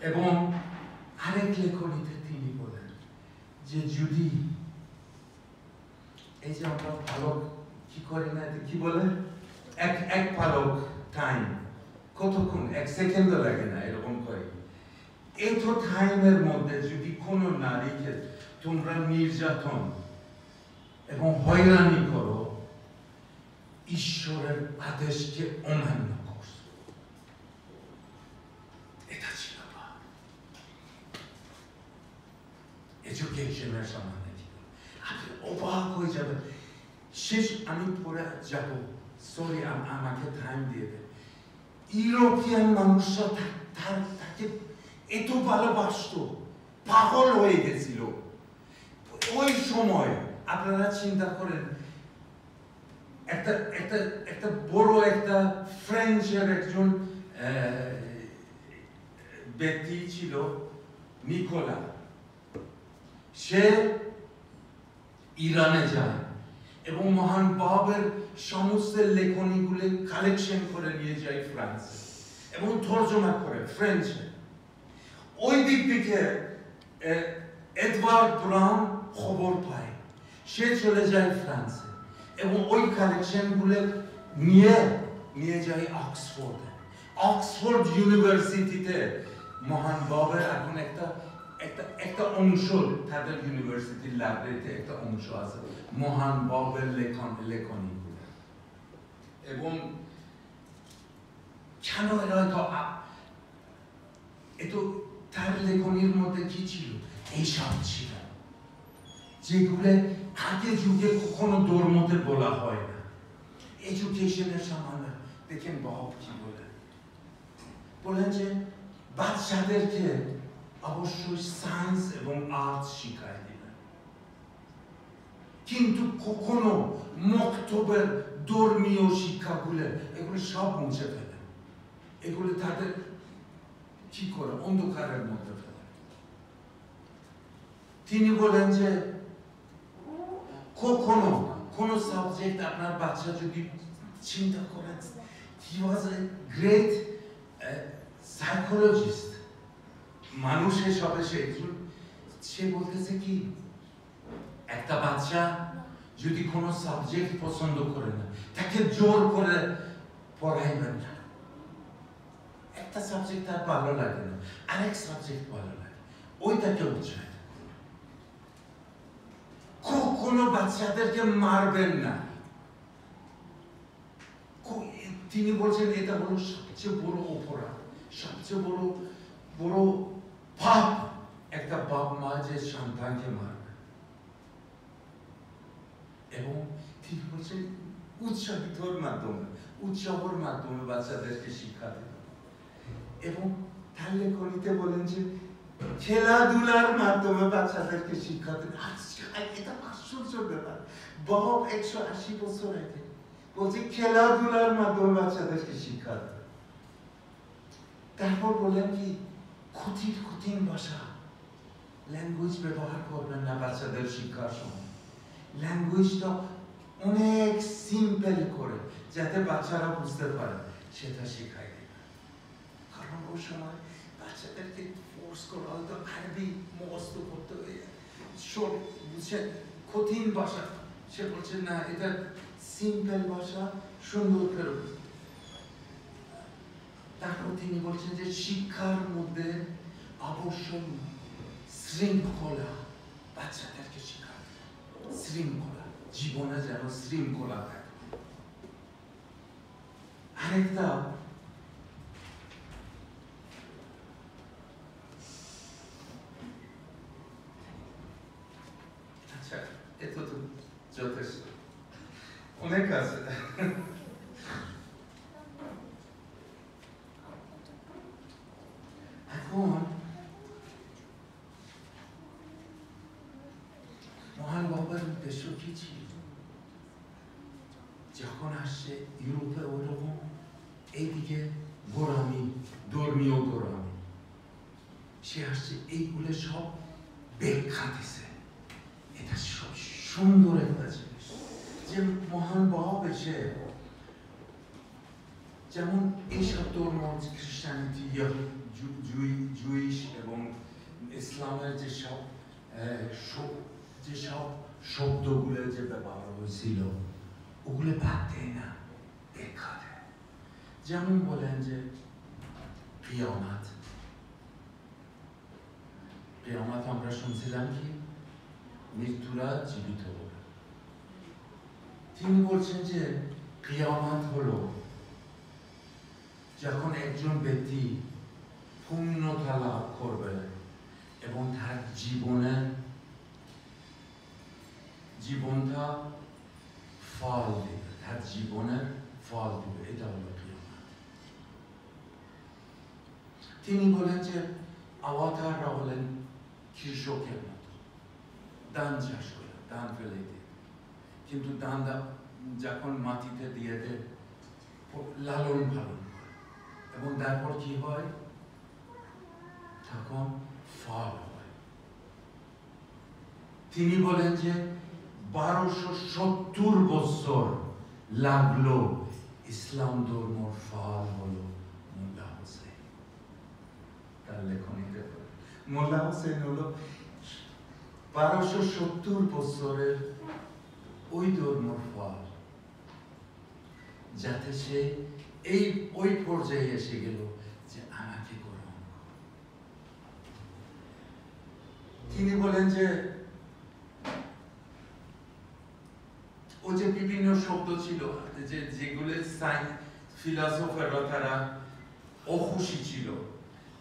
এবং আরেক লেখনীতে তিনি বলেন যে যদি এই যে আমরা পালক কি করি না, কি বলে এক পালক টাইম, কতক্ষণ 1 সেকেন্ড লাগে না, এরকম করি। এত টাইমের মধ্যে যদি কোনো নারীকে তোমরা নির্যাতন এবং হয়রানি করো, ঈশ্বরের আদেশকে অমান্য করছো। এটা ছিল এডুকেশনের সামান্য। আপনি অবাক হয়ে যাবেন। শেষ আমি পরে যাব, সরি আমাকে টাইম দিয়ে দেন। ইউরোপিয়ান মানুষরা তাকে এত ভালোবাসত, পাগল হয়ে গেছিল ওই সময়। আপনারা চিন্তা করেন, একটা বড় একটা ফ্রেঞ্চের একজন ব্যক্তি ছিল নিকোলা। সে ইরানে যায় এবং মহান বাবের সমস্ত লেখনীগুলো কালেকশন করে নিয়ে যায় ফ্রান্সে এবং তর্জমা করে ফ্রেঞ্চে। ওই দিক থেকে এডওয়ার্ড ব্রাউন খবর পায়, সে চলে যায় ফ্রান্সে এবং ওই কালেকশনগুলো নিয়ে যায় অক্সফোর্ডে। অক্সফোর্ড ইউনিভার্সিটিতে মহান বাবের এখন একটা অংশ, তাদের ইউনিভার্সিটির লাইব্রেরিতে একটা অংশ আছে মহান বাবের লেখনীগুলো। এবং কেন এতো তার লেখনীর মধ্যে কি ছিল? এইসব ছিল যেগুলো আগে যুগে কখনো ধর্মতে বলা হয় না। এডুকেশনের সামান্য দেখেন বাবা কি বলেন যে বাচ্চাদেরকে অবশ্যই সায়েন্স এবং আর্টস শিখায় দিবেন, কিন্তু কখনো মক্তবের ধর্মীয় শিক্ষাগুলো এগুলো সব মুছে ফেলে, এগুলো তাদের কি করে অন্ধকারের মধ্যে ফেলে। তিনি বলেন যে কখনো কোন সাবজেক্ট আপনার বাচ্চা যদি চিন্তা করেন, he was a great psychologist, মানুষের সবে সে বলতেছে কি একটা বাচ্চা যদি কোন সাবজেক্ট পছন্দ করে না তাকে জোর করে পড়াইবেন না। একটা সাবজেক্ট তার ভালো লাগে না, আরেক সাবজেক্ট ভালো লাগে, ওইটাকে উৎসাহিত কোনো বাচ্চাদেরকে মারবেন না। তিনি বলছেন এটা হলো সবচেয়ে বড় অপরাধ, সবচেয়ে বড় পাপ একটা বাপ মা যে সন্তানকে মারবে। এবং তিনি বলছেন উৎসাহিতর মাধ্যমে, উৎসবের মাধ্যমে বাচ্চাদেরকে শিক্ষা দেবে। এবং তার লেখনীতে বলেন যে খেলাধুলার মাধ্যমে বাচ্চাদেরকে শিক্ষা দেবে। এটা আশ্চর্য ব্যাপার। বাপ 180 বছর আগে বলছে খেলাধুলার মাধ্যমে বাচ্চাদেরকে শিক্ষা দেবে। তারপর বলেন কি কঠিন ভাষা ল্যাঙ্গুয়েজ ব্যবহার করবেন না বাচ্চাদের শিক্ষার সময়। ল্যাঙ্গুয়েজটা অনেক সিম্পল করে যাতে বাচ্চারা বুঝতে পারে সেটা শেখাই দেবে। কারণ ওই সময় বাচ্চাদেরকে ফোর্স করা হয়তো আরবি মুখস্থ করতে কঠিন ভাষা, সে বলছে না এটা সিম্পল ভাষা সুন্দর করে। তারপর তিনি বলছেন যে শিক্ষার মধ্যে অবশ্যই শৃঙ্খলা বাচ্চাদেরকে শেখাতে, শৃঙ্খলা জীবনে যেন শৃঙ্খলা থাকে। আরেকটা আচ্ছা, এত তো যথেষ্ট, অনেক আছে। এখন মহান বাবার উদ্দেশ্য কি ছিল? যখন আসছে ইউরোপে ওরকম এইদিকে গোড়ামি, ধর্মীয় গোড়ামি, সে আসছে এইগুলো সব ব্যাখ্যা দিছে। এটা সব সুন্দর একটা জিনিস যে মহান বাবা এসে যেমন এইসব ধর্ম খ্রিস্টানিটি, জুইশ এবং ইসলামের যেসব শব্দগুলো যে ব্যবহার হয়েছিল ওগুলো বাদ দেয় না, ব্যাখ্যা দেয়। যেমন বলেন যে কিয়ামত আমরা শুনছিলাম কি মৃত্যুরা জীবিত হবে। তিনি বলছেন যে কিয়ামত হলো যখন একজন ব্যক্তি পূর্ণতা লাভ করবে এবং তার জীবনটা ফল দেবে, তার জীবনের ফল দেবে, এটা হলো কিয়ামত। তিনি বলেন যে আওতাররা হলেন কৃষকের মতো, ধান চাষ করে, ধান ফেলে দিয়ে, কিন্তু ধানটা যখন মাটিতে দিয়ে দেয় লালন পালন করে এবং তারপর কি হয়, তখন ফল হয়। তিনি বলেন যে 1270 বছর লাগলো ইসলাম ধর্মর ফল হলো মোল্লা হোসেন। তার লেখনীতে মোল্লা হোসেন হলো 1270 বছরের ওই ধর্মর ফল, যাতে সে ওই পর্যায়ে এসে গেল যে আমাকে গ্রহণ করো। তিনি বলেন যে ও যে বিভিন্ন শব্দ ছিল যেগুলো ফিলসফাররা তারা অখুশি ছিল,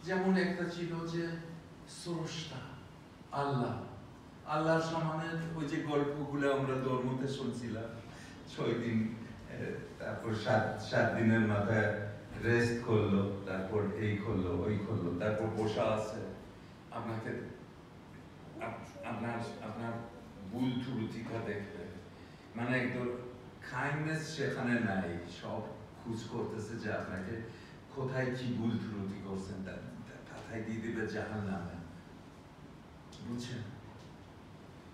যেমন একটা ছিল যে স্রষ্টা আল্লাহর সমানে ওই যে গল্পগুলো আমরা ধর্মতে শুনছিলাম, 6 দিন, তারপর 7 দিনের মাথায় রেস্ট করলো, তারপর এই করলো ওই করলো, তারপর বসা আছে আপনাকে আপনার ভুল ত্রুটিটা দেখবে, মানে একদম কাইন্ডনেস সেখানে নাই, সব খুঁজ করতেছে যে আপনাকে কোথায় কি ভুল ত্রুটি করছেন তাই দিয়ে দিবে জাহান্নামে। বুঝছেন?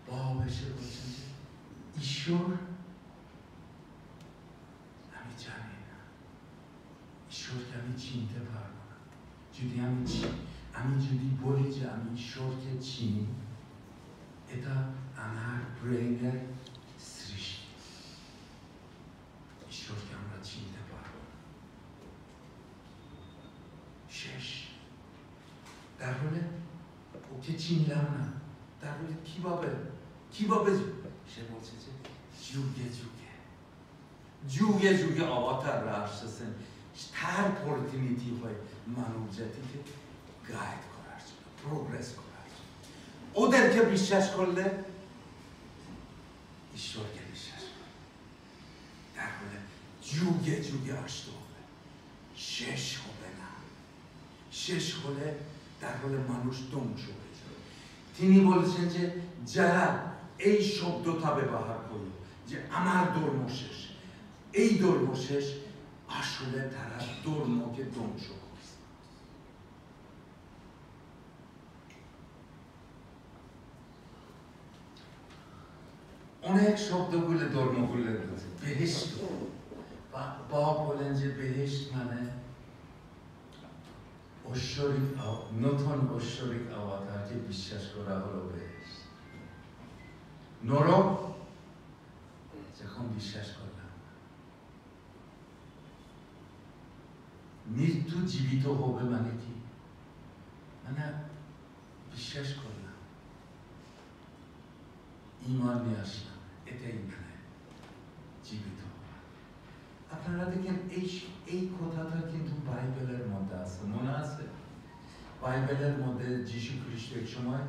বাবা এসে বলছেন যে ঈশ্বর আমি জানি না, ঈশ্বরকে আমি চিনতে পারবো না। যদি আমি যদি বলি যে আমি ঈশ্বরকে চিনি, এটা আমার ব্রেনের সৃষ্টি। ঈশ্বরকে আমরা চিনতে পারবো না, শেষ। তাহলে ওকে চিনলাম না, তাহলে কিভাবে সে বলছে যে যুগে যুগে যুগে যুগে অবতাররা আসতেছেন তার প্রতিনিধি হয়ে মানব জাতিকে গাইড করার জন্য, প্রোগ্রেস করার জন্য। ওদেরকে বিশ্বাস করলে ঈশ্বরকে বিশ্বাস করলে, তাহলে যুগে যুগে আসতে হবে, শেষ হবে না। শেষ হলে তাহলে মানুষ ধ্বংস হয়ে যাবে। তিনি বলেছেন যে যারা এই শব্দটা ব্যবহার করল যে আমার ধর্ম শেষ, এই ধর্ম শেষ, আসলে তারা ধর্মকে ধ্বংস করছে। অনেক শব্দগুলো ধর্মগুলো রয়েছে। বেহেশত, বাবা বলেন যে বেহেশত মানে ঐশ্বরিক, নতুন ঐশ্বরিক অবতারকে বিশ্বাস করা হলো বেহেশত। নরক যখন বিশ্বাস করলাম, মৃত্যু জীবিত হবে মানে কি, মানে বিশ্বাস করলাম, ঈমান নিয়ে আসলাম, এটাই মানে জীবিত হওয়া। আপনারা দেখেন এই কথাটা কিন্তু বাইবেলের মধ্যে আছে, মনে আছে? বাইবেলের মধ্যে যীশু খ্রিস্ট এক সময়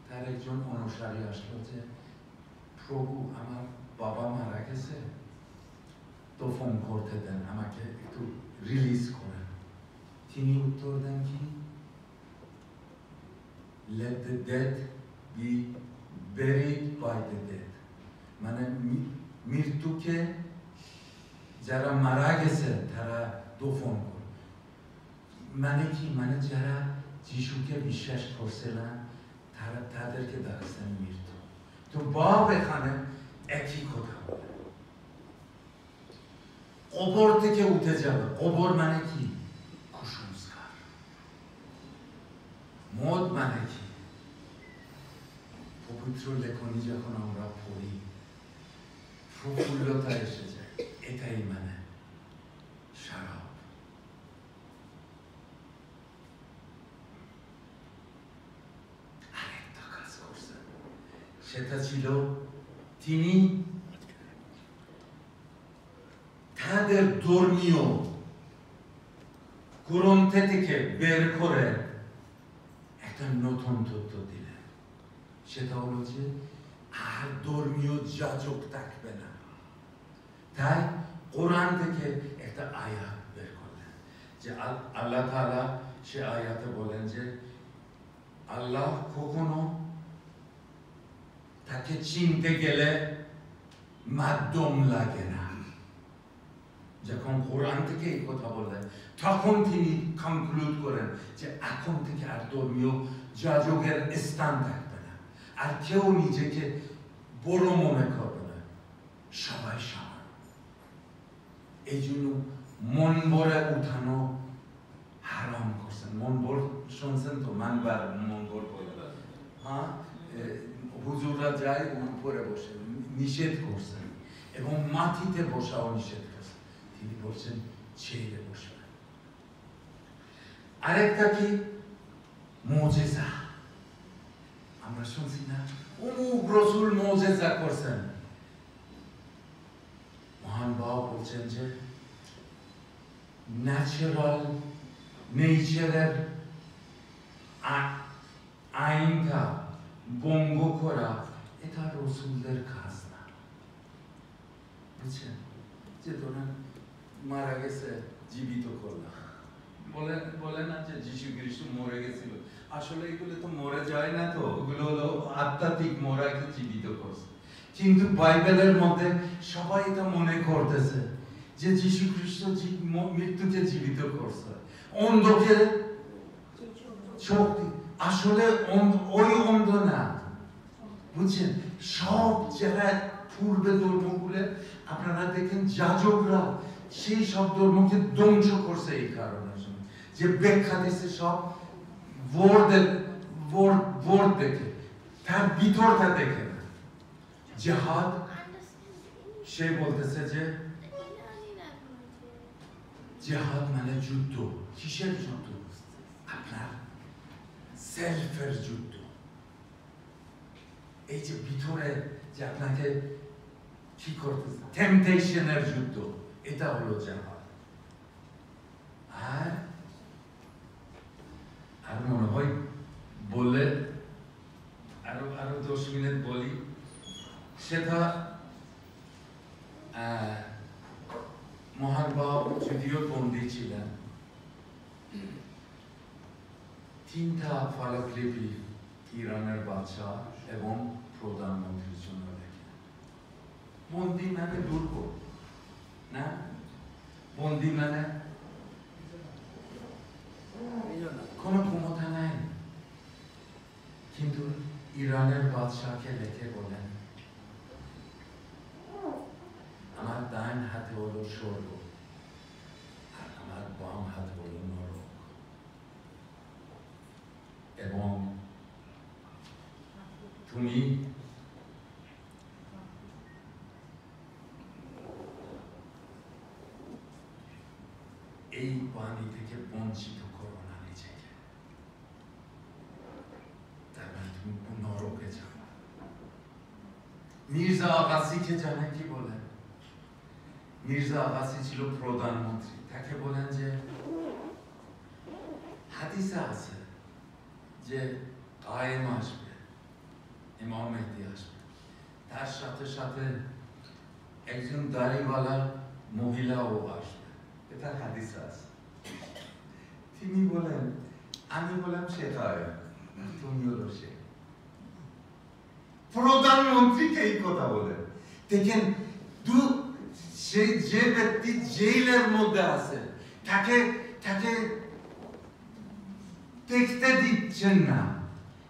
তার একজন অনুসারী আসলো যে প্রভু আমার বাবা মারা গেছে, তো ফোন করতে দেন, আমাকে একটু রিলিজ করেন। তিনি উত্তর দেন কি, let the dead be buried by the dead, মানে মৃত্যুকে যারা মারা গেছে তারা দফন করে। মানে কি, মানে যারা যিশুকে বিশ্বাস করছে না তাদেরকে ডাকছেন মৃত্যু। তো বাপ এখানে একই কথা বলে, কবর থেকে উঠে যাবে। কবর মানে কি, কুসংস্কার। মদ মানে কি, পবিত্র লেখনী যখন আমরা পড়ি প্রফুল্লতা এসে যায়, এটাই মানে শারাব। আরেকটা কাজ করছেন, সেটা ছিল তিনি তাদের ধর্মীয় গ্রন্থ থেকে বের করে একটা নতুন তথ্য দিলেন। সেটা হলো যে আর ধর্মীয় যাজক থাকবে না। তাই কোরআন থেকে একটা আয়াত বের করলেন যে আল্লাহ তাআলা সে আয়াতে বলেন যে আল্লাহ কখনো তাকে চিনতে গেলে মাধ্যম লাগে না। যখন কোরআন থেকে এই কথা বলেন তখন তিনি কনক্লুড করেন যে এখন থেকে আর ধর্মীয় যাজকের স্থান থাকবে না, আর কেউ নিজেকে বড় মনে করবে না, সবাই সমান। এই জন্য মনবরে উঠানো হারাম করছেন। মনবর শুনছেন তো, মানবার মনবর বলে, হ্যাঁ, হুজুররা যায় উপরে বসে, নিষেধ করছেন, এবং মাটিতে বসাও নিষেধ করছেন। তিনি বলছেন ছেড়ে বসবেন। আরেকটা কি, মুজিজা। আমরা শুনছি না অমুক রাসূল মুজিজা করছেন। মহান বাবা বলছেন যে নেচারের আইনটা ভঙ্গ করা এটা রাসূলদের কাজ না। বুঝছেন? যে ধরেন মারা গেছে, জীবিত করলাম, বলে না যে যীশু খ্রিস্ট মরে গেছিল, আসলে এগুলো তো মরে যায় না, তো ওগুলো হলো আধ্যাত্মিক মরাকে জীবিত করছে। কিন্তু বাইবেলের মধ্যে সবাই এটা মনে করতেছে যে যীশু খ্রিস্ট মৃত্যুকে জীবিত করছে, অন্ধকে শক্তি। আসলে ওই অন্ধ না, বুঝছেন? সব জায়গায় পূর্বে ধর্মগুলো আপনারা দেখেন যাজকরা সেই সব ধর্মকে ধ্বংস করছে এই কারণে যে ব্যাখ্যা দিচ্ছে সব বোর্ড দেখে, তার ভিতরটা দেখে না। জিহাদ সে বলতেছে যে জিহাদ মানে যুদ্ধ। কিসের যুদ্ধ? আপনার সেলফের যুদ্ধ। এই যে ভিতরে যে আপনাকে কি করতেছে, টেম্পটেশনের যুদ্ধ, এটা হলো জিহাদ। আর মনে হয় বললে আরো 10 মিনিট বলি। সেটা মহান বাপ যদিও বন্দী ছিলেন, 3টা ফলকলিপি ইরানের বাদশাহ এবং প্রধানমন্ত্রীর জন্য লেখেন। বন্দী মানে দুর্গ না, বন্দী মানে কোনো ক্ষমতা নাই। কিন্তু ইরানের বাদশাহকে লিখে বলেন, আমার ডান হাতে হলো স্বর্গ আর আমার বাম হাতে হলো নরক, এবং তুমি এই পানি থেকে বঞ্চিত করো না নিজেকে, তার মানে তুমি নরকে যাও। মির্জা আগাসিকে জানে কি বলেন? মির্জা আগাসি ছিল প্রধানমন্ত্রী, তাকে বলেন যে হাদিসে আছে যে কায়েম আসবে, ইমাম মেহদি আসবে, তার সাথে সাথে একজন দাড়িওয়ালা মহিলাও আসবে, এটা হাদিসে আছে। তিনি বলেন, আমি বললাম সে কায়েম, তুমি হলো সে। প্রধানমন্ত্রীকে এই কথা বলেন। দেখেন, সেই যে ব্যক্তি জেলের মধ্যে আছে তাকে দেখতে দিচ্ছেন না,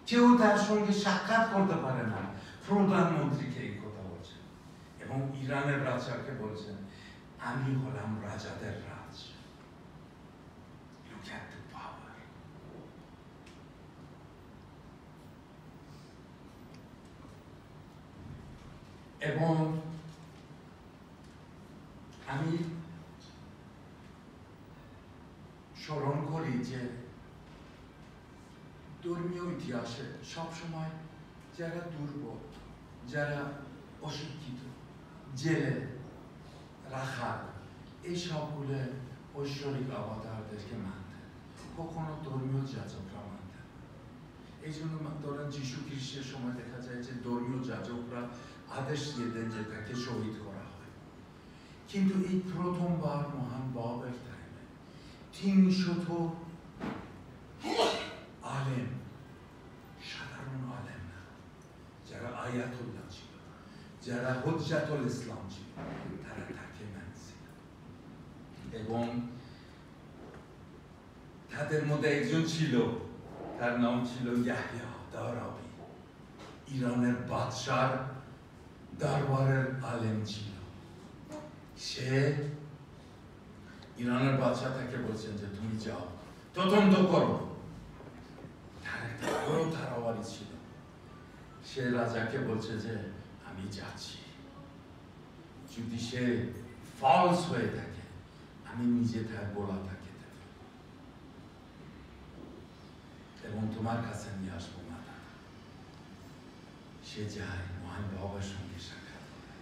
কেউ তার সঙ্গে সাক্ষাৎ করতে পারে না, প্রধানমন্ত্রীকে এই কথা বলছেন। এবং ইরানের রাজাকে বলছেন, আমি হলাম রাজাদের রাজ। Look at the power. এবং আমি স্মরণ করি যে ধর্মীয় ইতিহাসে সবসময় যারা দুর্বল, যারা অশিক্ষিত, জেলে রাখা, এই সবগুলো ঐশ্বরিক অবতারদেরকে মানতেন, কখনো ধর্মীয় যাজকরা মানতেন। এই জন্য ধরেন যীশু খ্রিস্টের সময় দেখা যায় যে ধর্মীয় যাজকরা আদেশ দিয়ে দেন যে তাকে শহীদ করা হয়। কিন্তু এই প্রথমবার মহান বাবার টাইমে 300 আলেম, সাধারণ আলেম না, যারা আয়াতুল্লাহ ছিল, যারা হুজ্জাতুল ইসলাম ছিল, তারা তাকে মানছিল। এবং তাদের মধ্যে একজন ছিল, তার নাম ছিল ইয়াহিয়া দারাবি, ইরানের বাদশার দরবারের আলেম ছিল। সে ইরানের বাদশাহ তাকে বলছেন যে তুমি যাও, তদন্ত করো। তার একটা বড় ধারাবাড়ি ছিল। সে রাজাকে বলছে যে আমি যাচ্ছি, যদি সে ফলস হয়ে থাকে আমি নিজে তার গোলা তাকে দেব এবং তোমার কাছে নিয়ে আসবো মাথা। সে যায়, মহান বাবার সঙ্গে সাক্ষাৎ করে।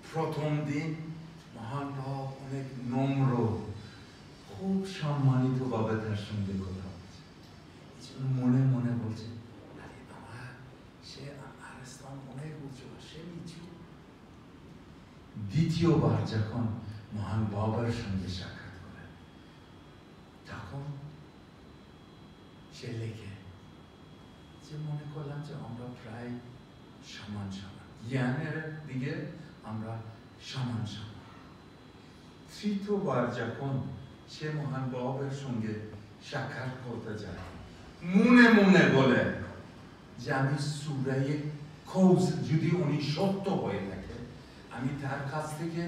প্রথম দিন মহান বাবা অনেক নম্র, খুব সম্মানিত ভাবে তার সঙ্গে কথা বলছে। মনে মনে বলছে, আরে বাবা, সে আর ইসলাম অনেক উঁচু, সে নিচু। দ্বিতীয়বার যখন মহান বাবার সঙ্গে সাক্ষাৎ করে, তখন সে লেখে যে মনে করলাম যে আমরা প্রায় সমান সমান জ্ঞানের দিকে আমরা সমান সমান। তৃতীয়বার যখন সে মহান বাবের সঙ্গে সাক্ষাৎ করতে যায়, মনে মনে বলে যে আমি সূরায়ে কাউসার, যদি উনি সত্য হয়ে থাকে, আমি তার কাছ থেকে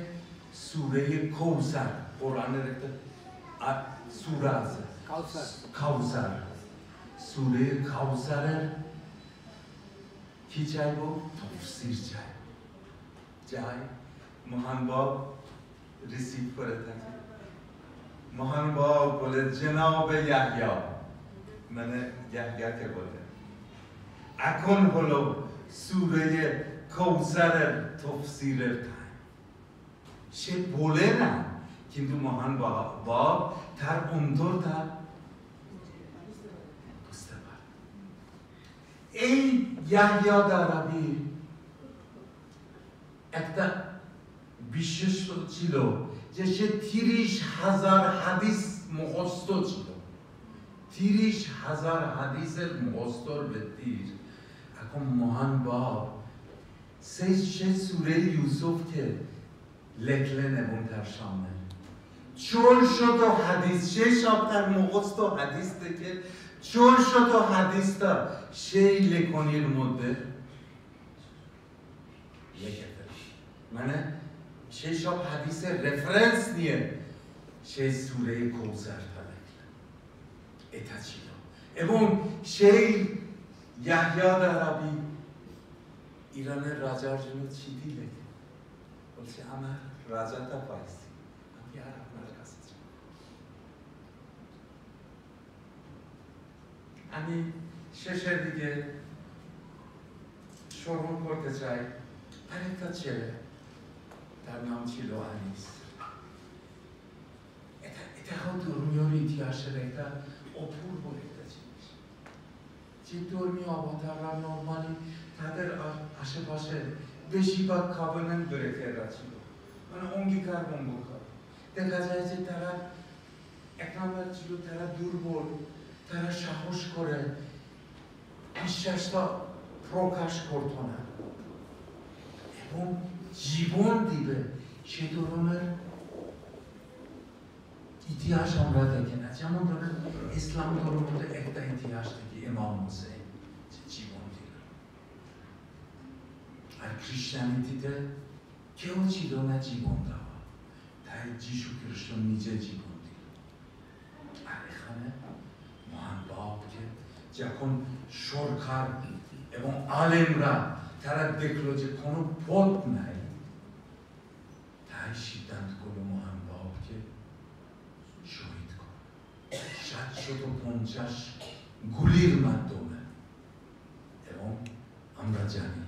সূরায়ে কাউসার, কোরআনের একটা সূরা আছে কাউসার, সূরায়ে কাউসারের কি চাইবো? তাফসীর চাই। মহান বাব রিসিভ করে থাকে। মহান বাব বলে জনাবে ইয়াহইয়া, মানে ইয়াহইয়াকে বলে এখন হলো সূরায়ে কাউসারের তাফসীরের টাইম। সে বলে না, কিন্তু মহান বাব তার অন্তরটা বুঝতে পারে। এই ইয়াহইয়া দারাবির একটা বিশেষত্ব ছিল যে সে 30,000 হাদিস মুখস্থ ছিল। 30,000 হাদিসের মুখস্থর ব্যক্তির এখন মহান বাব সেই সূরা ইউসুফকে লেখলেন এবং তার সামনে 400 হাদিস, সেই সব তার মুখস্থ হাদিস থেকে 400 হাদিসটা সেই লেখনীর মধ্যে লিখে ফেলেন। মানে সেই সব হাদিসের রেফারেন্স নিয়ে সেই সূরা কাউসারটা লিখলেন। এটা ছিল। এবং সেই ইয়াহইয়া দারাবি ইরানের রাজার জন্য চিঠি লেখে, বলছে আমার রাজাটা পাইছি, আমি আর আপনার কাছে যাব। আমি শেষের দিকে স্মরণ করতে চাই আরেকটা ছেলে, তার নাম ছিল আনিস। এটা ধর্মীয় ইতিহাসের একটা অপূর্ব একটা জিনিস, যে ধর্মীয় অবতাররা নর্মালি তাদের আশেপাশে বেশিরভাগ কভেনেন্ট ব্রেকাররা ছিল, মানে অঙ্গীকার ভঙ্গ করে। দেখা যায় যে তারা এক নম্বর ছিল তারা দুর্বল, তারা সাহস করে বিশ্বাসটা প্রকাশ করত না এবং জীবন দিবে সে ধরনের ইতিহাস আমরা দেখি না। যেমন ধরেন ইসলাম ধর্মতে একটা ইতিহাস দেখি, ইমাম হুসাইন জীবন দিল। আর খ্রিস্টানিটিতে কেউ ছিল না জীবন দেওয়া, তাই যীশু খ্রিস্ট নিজে জীবন দিল। আর এখানে মহান বাপকে যখন সরকার এবং আলেমরা তারা দেখলো যে কোনো পথ নাই, তাই সিদ্ধান্ত করলো মহান বাপকে শহীদ করে 750 গুলির মাধ্যমে। এবং আমরা জানি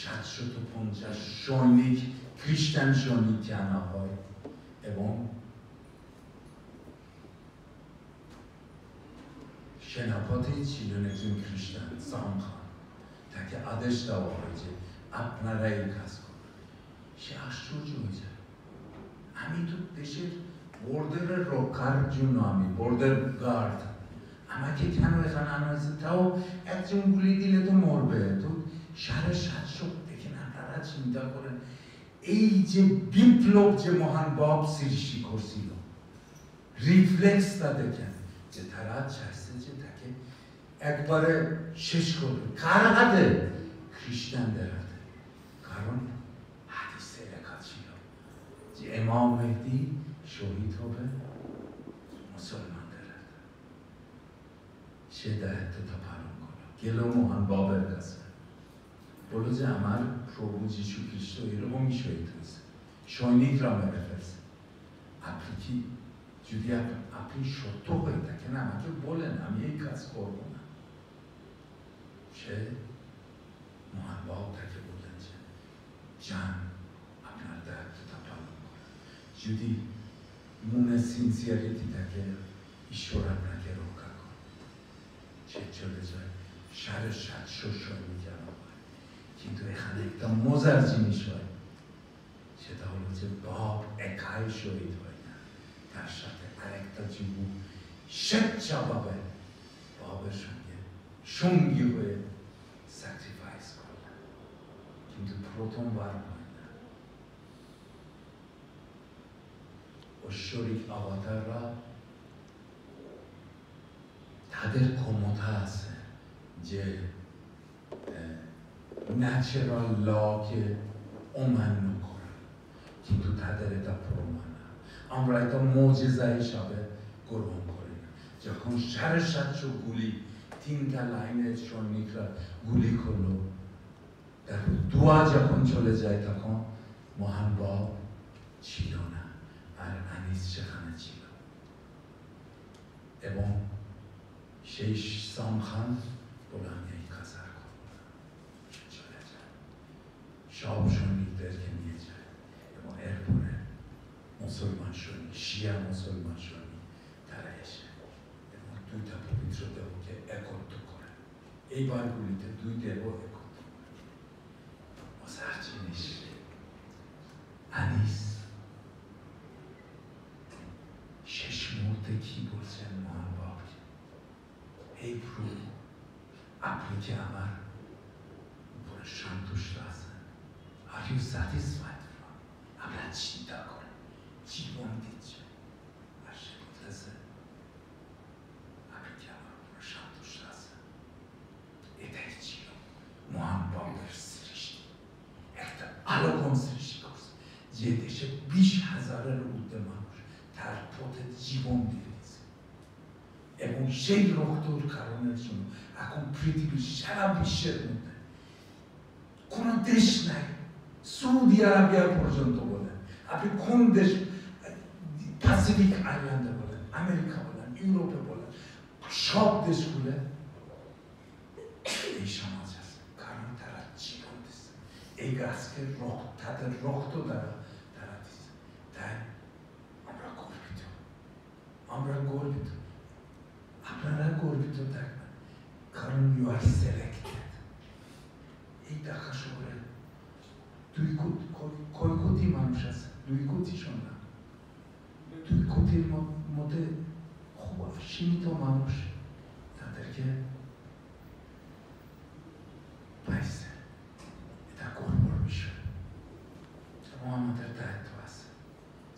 750 সৈনিক, খ্রিস্টান সৈনিককে আনা হয় এবং সেনাপতি ছিলেন একজন খ্রিস্টান, সাম খান। তাকে আদেশ দেওয়া হয় যে আপনারা এই কাজ করুন। সে আশ্চর্য হয়ে যায়, আমি তো দেশের বর্ডারের রক্ষার জন্য, আমি বর্ডার গার্ড, আমাকে কেন এখানে আনা হয়েছে? তাও একজন গুলি দিলে তো মরবে, তো 750 দেখেন। আপনারা চিন্তা করেন এই যে বিপ্লব যে মহান বাপ সৃষ্টি করছিল, রিফ্লেক্সটা দেখেন যে তারা চাইছে যে তাকে একবারে শেষ করবে। কার হাতে? খ্রিস্টানদের হাতে। কারণ হাদিসে লেখা ছিল যে ইমাম মেহদী শহীদ হবে মুসলমানদের হাতে। সে দায়িত্বটা পালন করলো, গেল মহান বাবের কাছে, বলল যে আমার প্রভু যীশু খ্রিস্ট এরকমই শহীদ হয়েছে, সৈনিকরা মেরে ফেলছে। আপনি কি, যদি আপনি সত্য হয়ে থাকেন আমাকে বলেন, আমি এই কাজ করবো না। সে মহান বাবা তাকে বললেন যে যান, আপনার দায়িত্বটা পালন করেন। যদি মনে সিনসিয়ারিটি থাকে, ঈশ্বর আপনাকে রক্ষা করে। সে চলে যায়। 750 সৈনিক আনা হয়। কিন্তু এখানে একটা মজার জিনিস হয়, সেটা হলো যে বাপ একাই শহীদ হয় না, তার সাথে আরেকটা যুবক স্বেচ্ছাভাবে বাবের সঙ্গে সঙ্গী হয়ে স্যাক্রিফাইস করলেন। প্রথমবার হয় না। ঐশ্বরিক অবতাররা তাদের ক্ষমতা আছে যে ন্যাচারাল লকে অমান্য করে, কিন্তু তাদের এটা প্রমাণ না। আমরা এটা মুজিজা হিসাবে গ্রহণ করি না। যখন 750 গুলি 3টা লাইনের সৈনিকরা গুলি করলো, তারপর দোয়া যখন চলে যায় তখন মহান বাপ ছিল না, আর আনিস সেখানে ছিল। এবং সেই সংখ্যান বলে আমি এই কাজ আর করব না, চলে যায়, সব সৈনিকদেরকে নিয়ে যায়। এবং এরপরে মুসলমান সৈনিক, শিয়া মুসলমান সৈনিক, তারা এসে এবং 2টা পবিত্র দেহকে একত্র করে। এইবার গুলিতে 2 দেহ একত্র করে। মজার জিনিস, আনিস শেষ মুহূর্তে কি বলছেন মহান বাবকে, এই প্রভু, আপনি কি আমার উপরে সন্তুষ্ট আছেন? Are you satisfied? আপনারা চিন্তা করেন, জীবন দিচ্ছে, আর সে বলতেছে আপনি কি আমার উপরে সন্তুষ্ট আছেন? এটাই ছিল মহান বাবের সৃষ্টি। একটা আলোকন সৃষ্টি করছে যে দেশে 20,000-এর ঊর্ধ্বে মানুষ তার পথে জীবন দিয়ে দিয়েছে। এবং সেই রক্তর কারণের জন্য এখন পৃথিবীর সারা বিশ্বের মধ্যে কোন দেশ নাই, সৌদি আরবিয়া পর্যন্ত বলেন, আপনি কোন দেশ, প্যাসিফিক আইল্যান্ডে বলেন, আমেরিকা বলেন, ইউরোপে বলেন, সব দেশগুলো এই সমাজ আছে, কারণ তারা জীবন দিচ্ছে এই গাছকে, তাদের রক্ত দ্বারা তারা দিচ্ছে। তাই আমরা গর্বিত, আমরা গর্বিত, আপনারা গর্বিত থাকবেন, কারণ ইউ আর সিলেক্টেড। এই ঢাকা শহরে 2 কোটি মানুষ আছে, 2 কোটি সন্তান, 2 কোটির মধ্যে খুব সীমিত মানুষ তাদেরকে পাইছে। এটা গর্বের বিষয়। এবং আমাদের দায়িত্ব আছে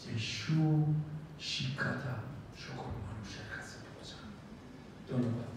যে সুশিক্ষাটা সকল মানুষের কাছে পৌঁছানো। ধন্যবাদ।